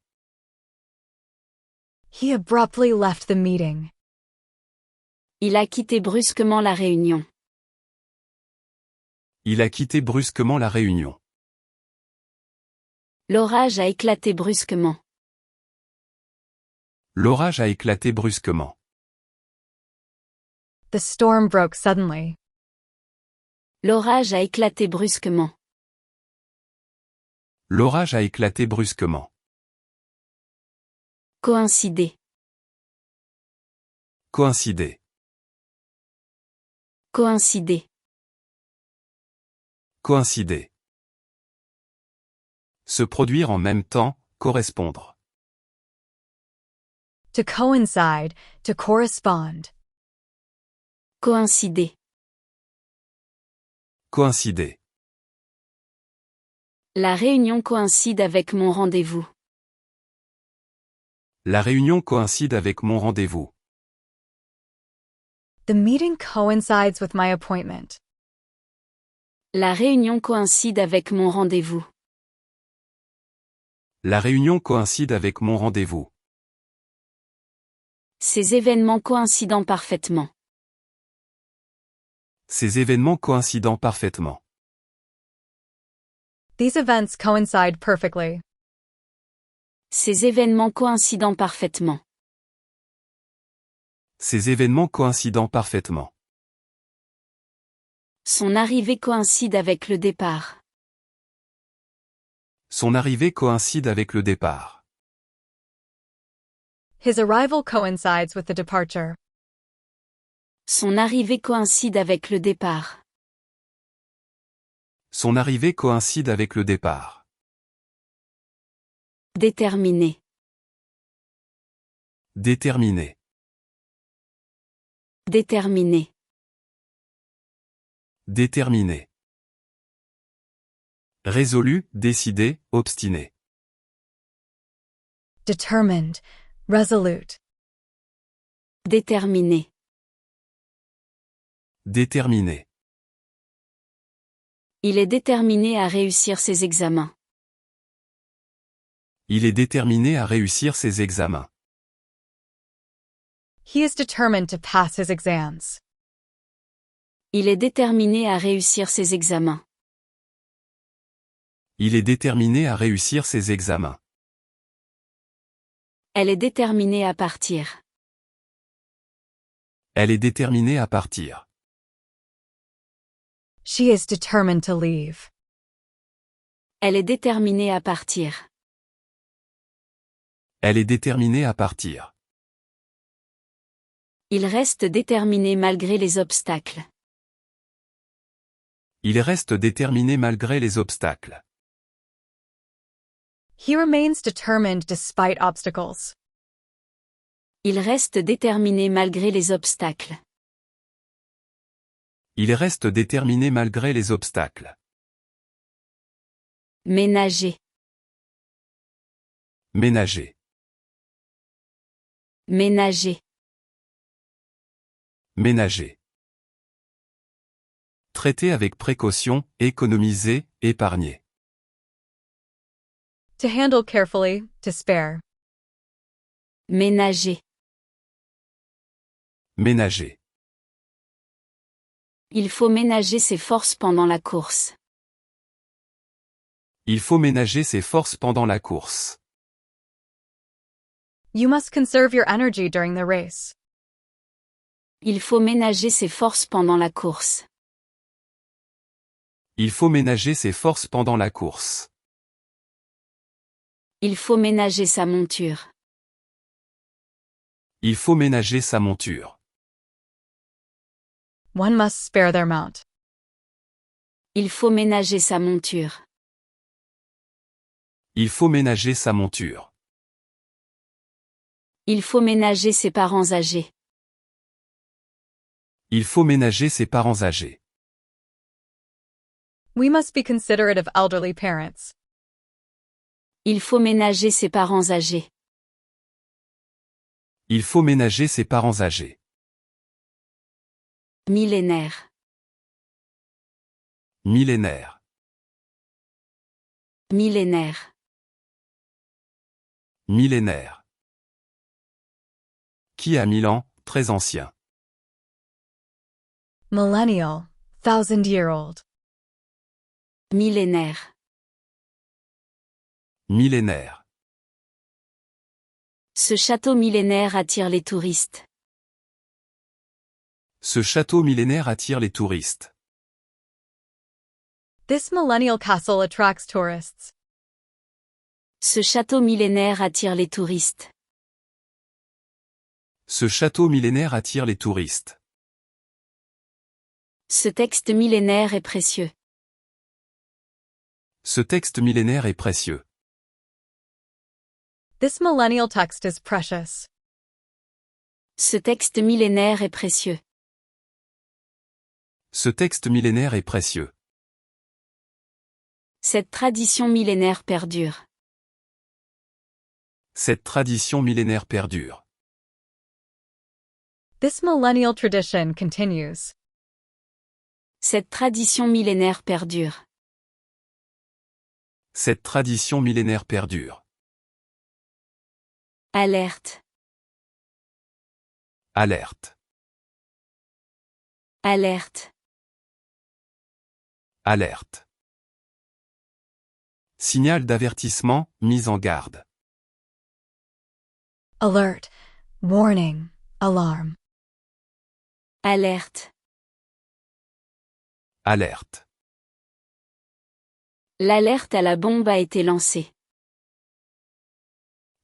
He abruptly left the meeting. Il a quitté brusquement la réunion. Il a quitté brusquement la réunion. L'orage a éclaté brusquement. L'orage a éclaté brusquement. The storm broke suddenly. L'orage a éclaté brusquement. L'orage a éclaté brusquement. Coïncider. Coïncider. Coïncider. Coïncider. Se produire en même temps, correspondre. To coincide, to correspond. Coïncider. Coïncider. La réunion coïncide avec mon rendez-vous. La réunion coïncide avec mon rendez-vous. The meeting coincides with my appointment. La réunion coïncide avec mon rendez-vous. La réunion coïncide avec mon rendez-vous. Ces événements coïncidant parfaitement. Ces événements coïncidant parfaitement. These events coincide perfectly. Ces événements coïncidant parfaitement. Ces événements coïncidant parfaitement. Son arrivée coïncide avec le départ. Son arrivée coïncide avec le départ. His arrival coincides with the departure. Son arrivée coïncide avec le départ. Son arrivée coïncide avec le départ. Déterminé. Déterminé. Déterminé. Déterminé. Résolu, décidé, obstiné. Determined, resolute. Déterminé. Déterminé. Il est déterminé à réussir ses examens. Il est déterminé à réussir ses examens. He is determined to pass his exams. Il est déterminé à réussir ses examens. Il est déterminé à réussir ses examens. Elle est déterminée à partir. Elle est déterminée à partir. She is determined to leave. Elle est déterminée à partir. Elle est déterminée à partir. Il reste déterminé malgré les obstacles. Il reste déterminé malgré les obstacles. He remains determined despite obstacles. Il reste déterminé malgré les obstacles. Il reste déterminé malgré les obstacles. Ménager. Ménager. Ménager. Ménager. Traiter avec précaution, économiser, épargner. To handle carefully, to spare. Ménager. Ménager. Il faut ménager ses forces pendant la course. Il faut ménager ses forces pendant la course. You must conserve your energy during the race. Il faut ménager ses forces pendant la course. Il faut ménager ses forces pendant la course. Il faut ménager sa monture. Il faut ménager sa monture. One must spare their mount. Il faut ménager sa monture. Il faut ménager sa monture. Il faut ménager ses parents âgés. Il faut ménager ses parents âgés. We must be considerate of elderly parents. Il faut ménager ses parents âgés. Il faut ménager ses parents âgés. Millénaire. Millénaire. Millénaire. Millénaire. Qui a 1000 ans, très ancien. Millennial, 1,000-year-old. Millénaire. Millénaire. Ce château millénaire attire les touristes. Ce château millénaire attire les touristes. This millennial castle attracts tourists. Ce château millénaire attire les touristes. Ce château millénaire attire les touristes. Ce texte millénaire est précieux. Ce texte millénaire est précieux. This millennial text is precious. Ce texte millénaire est précieux. Ce texte millénaire est précieux. Cette tradition millénaire perdure. Cette tradition millénaire perdure. This millennial tradition continues. Cette tradition millénaire perdure. Cette tradition millénaire perdure. Alerte. Alerte. Alerte. Alerte. Signal d'avertissement, mise en garde. Alert. Warning. Alarm. Alerte. Alerte. L'alerte à la bombe a été lancée.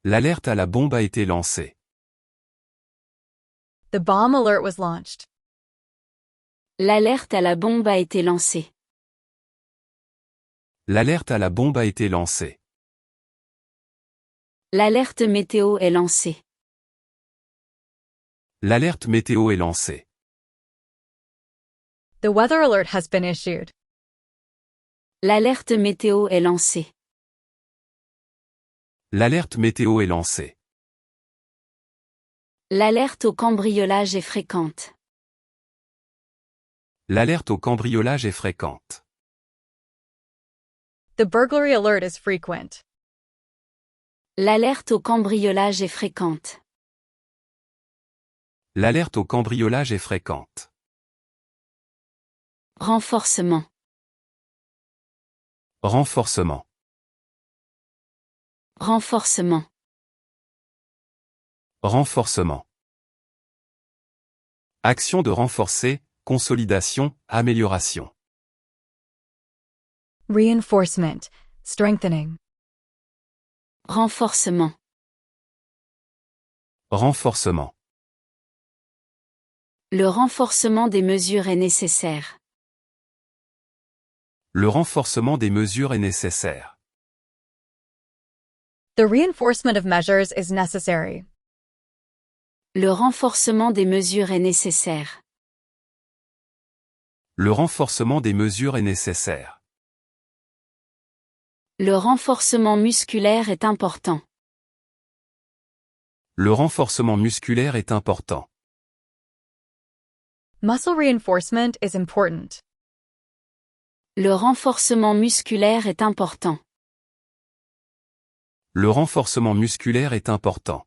L'alerte à la bombe a été lancée. The bomb alert was launched. L'alerte à la bombe a été lancée. L'alerte à la bombe a été lancée. L'alerte météo est lancée. L'alerte météo est lancée. The weather alert has been issued. L'alerte météo est lancée. L'alerte météo est lancée. L'alerte au cambriolage est fréquente. L'alerte au cambriolage est fréquente. The burglary alert is frequent. L'alerte au cambriolage est fréquente. L'alerte au cambriolage est fréquente. Renforcement. Renforcement. Renforcement. Renforcement. Action de renforcer, consolidation, amélioration. Reinforcement. Strengthening. Renforcement. Renforcement. Le renforcement des mesures est nécessaire. Le renforcement des mesures est nécessaire. The reinforcement of measures is necessary. Le renforcement des mesures est nécessaire. Le renforcement des mesures est nécessaire. Le renforcement musculaire est important. Le renforcement musculaire est important. Muscle reinforcement is important. Le renforcement musculaire est important. Le renforcement musculaire est important.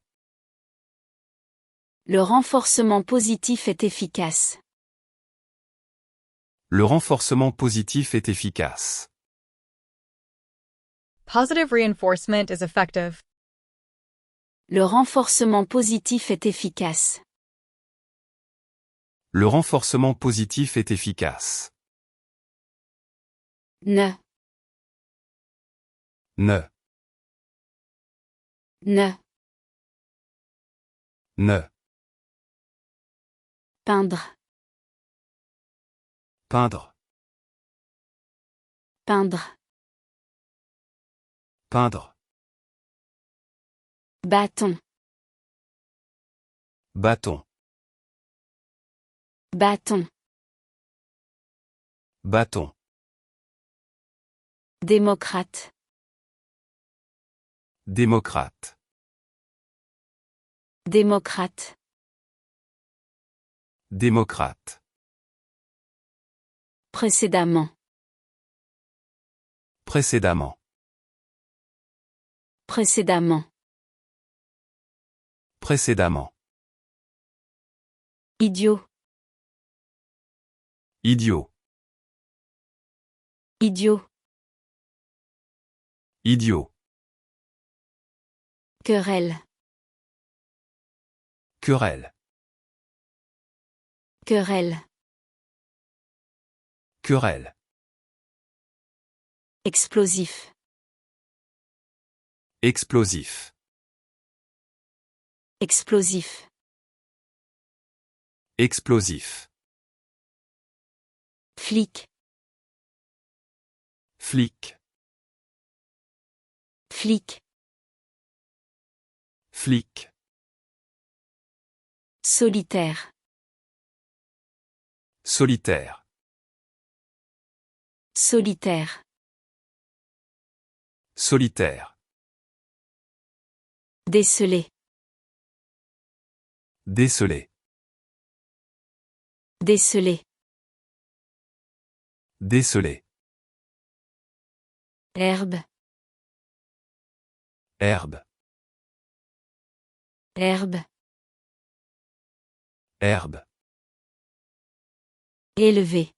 Le renforcement positif est efficace. Le renforcement positif est efficace. Positive reinforcement is effective. Le renforcement positif est efficace. Le renforcement positif est efficace. Ne, Ne, ne, ne, peindre, peindre, peindre, peindre, bâton, bâton, bâton, bâton, démocrate, démocrate, démocrate, démocrate, précédemment, précédemment, précédemment, précédemment, idiot, idiot, idiot, idiot, querelle, querelle, querelle, querelle, explosif, explosif, explosif, explosif, flic, flic, flic, flic, solitaire, solitaire, solitaire, solitaire, déceler, déceler, déceler, déceler, herbe, herbe, herbe, herbe, élevé,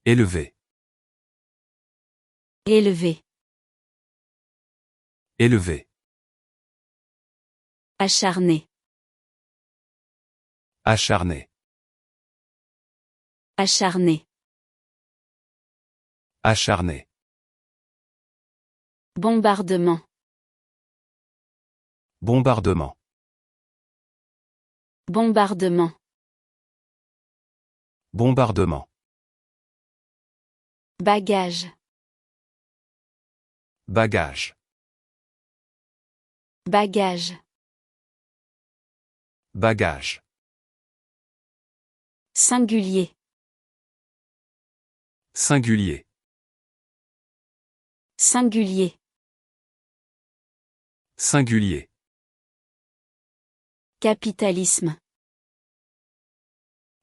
élevé, élevé, élevé, acharné, acharné, acharné, acharné, bombardement, bombardement, bombardement, bombardement, bagage, bagage, bagage, bagage, singulier, singulier, singulier, singulier, capitalisme,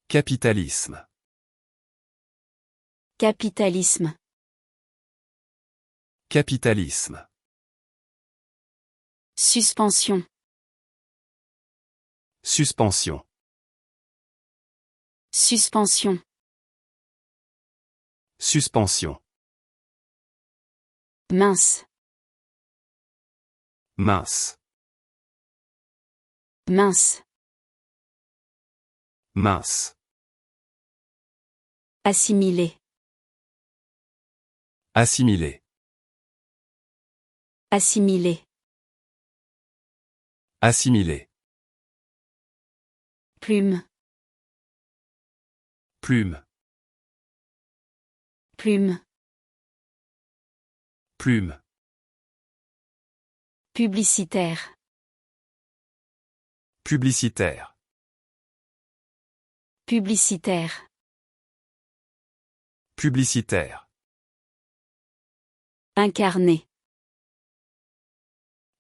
capitalisme, capitalisme, capitalisme, suspension, suspension, suspension, suspension, mince, mince, mince, mince, assimilé, assimilé, assimilé, assimilé, plume, plume, plume, plume, Publicitaire. Publicitaire. Publicitaire. Publicitaire. Incarné.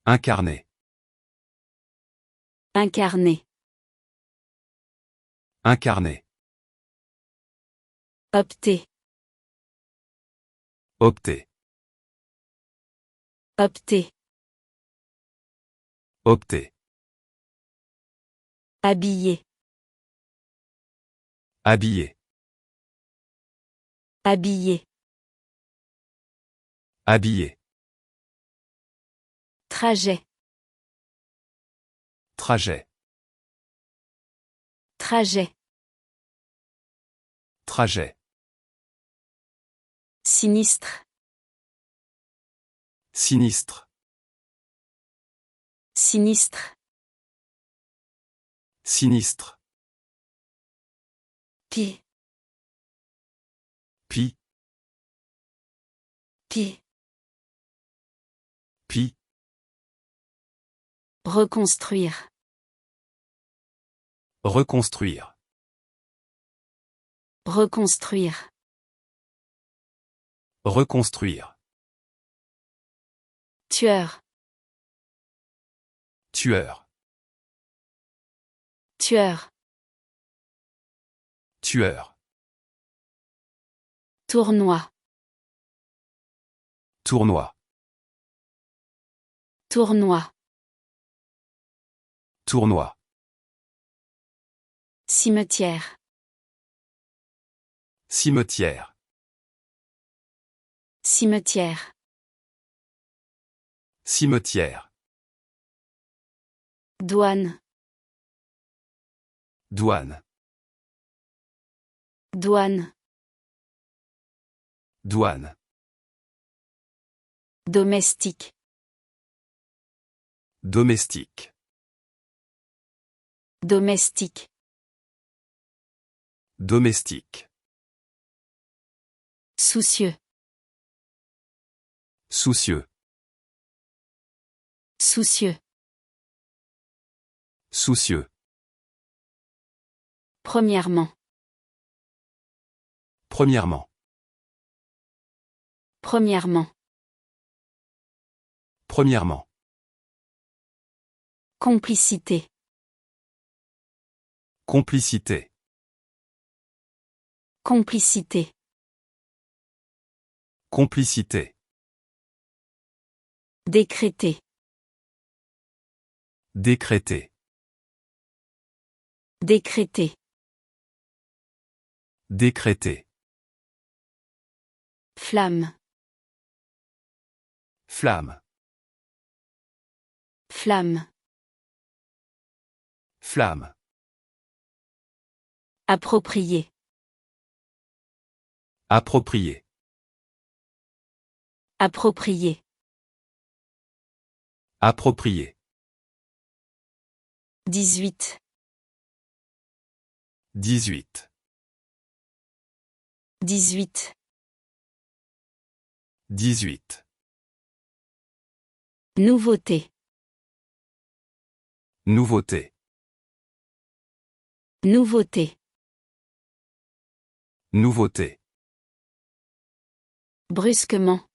Incarné. Incarné. Incarné. Opter. Opter. Opter. Opter. Habiller. Habiller. Habiller. Habiller. Trajet. Trajet. Trajet. Trajet. Sinistre. Sinistre. Sinistre. Sinistre. Pie. Pie. Pie. Pie. Reconstruire. Reconstruire. Reconstruire. Reconstruire. Tueur. Tueur. Tueur. Tueur. Tournoi. Tournoi. Tournoi. Tournoi. Cimetière. Cimetière. Cimetière. Cimetière. Douane. Douane. Douane. Douane. Domestique. Domestique. Domestique. Domestique. Soucieux. Soucieux. Soucieux. Soucieux. Premièrement. Premièrement. Premièrement. Premièrement. Complicité. Complicité. Complicité. Complicité. Décréter. Décréter. Décréter. Décréter. Flamme. Flamme. Flamme. Flamme. Approprié. Approprié. Approprié. Approprié. 18. 18. 18. 18. Nouveauté. Nouveauté. Nouveauté. Nouveauté. Brusquement.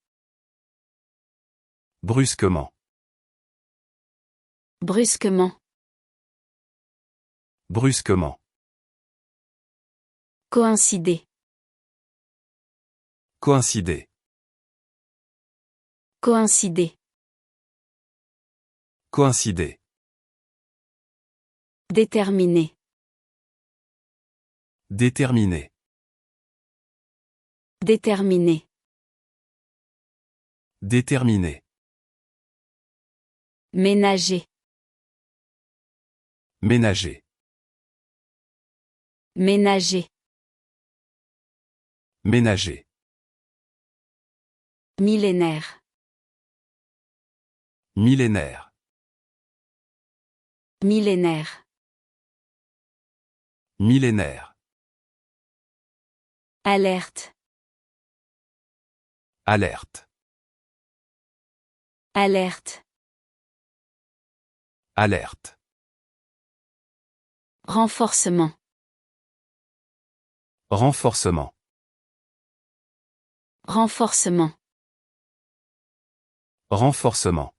Brusquement. Brusquement. Brusquement. Coïncider. Coïncider. Coïncider. Coïncider. Déterminer. Déterminer. Déterminer. Déterminer. Ménager. Ménager. Ménager. Ménager. Millénaire. Millénaire. Millénaire. Millénaire. Alerte. Alerte. Alerte. Alerte. Renforcement. Renforcement. Renforcement. Renforcement.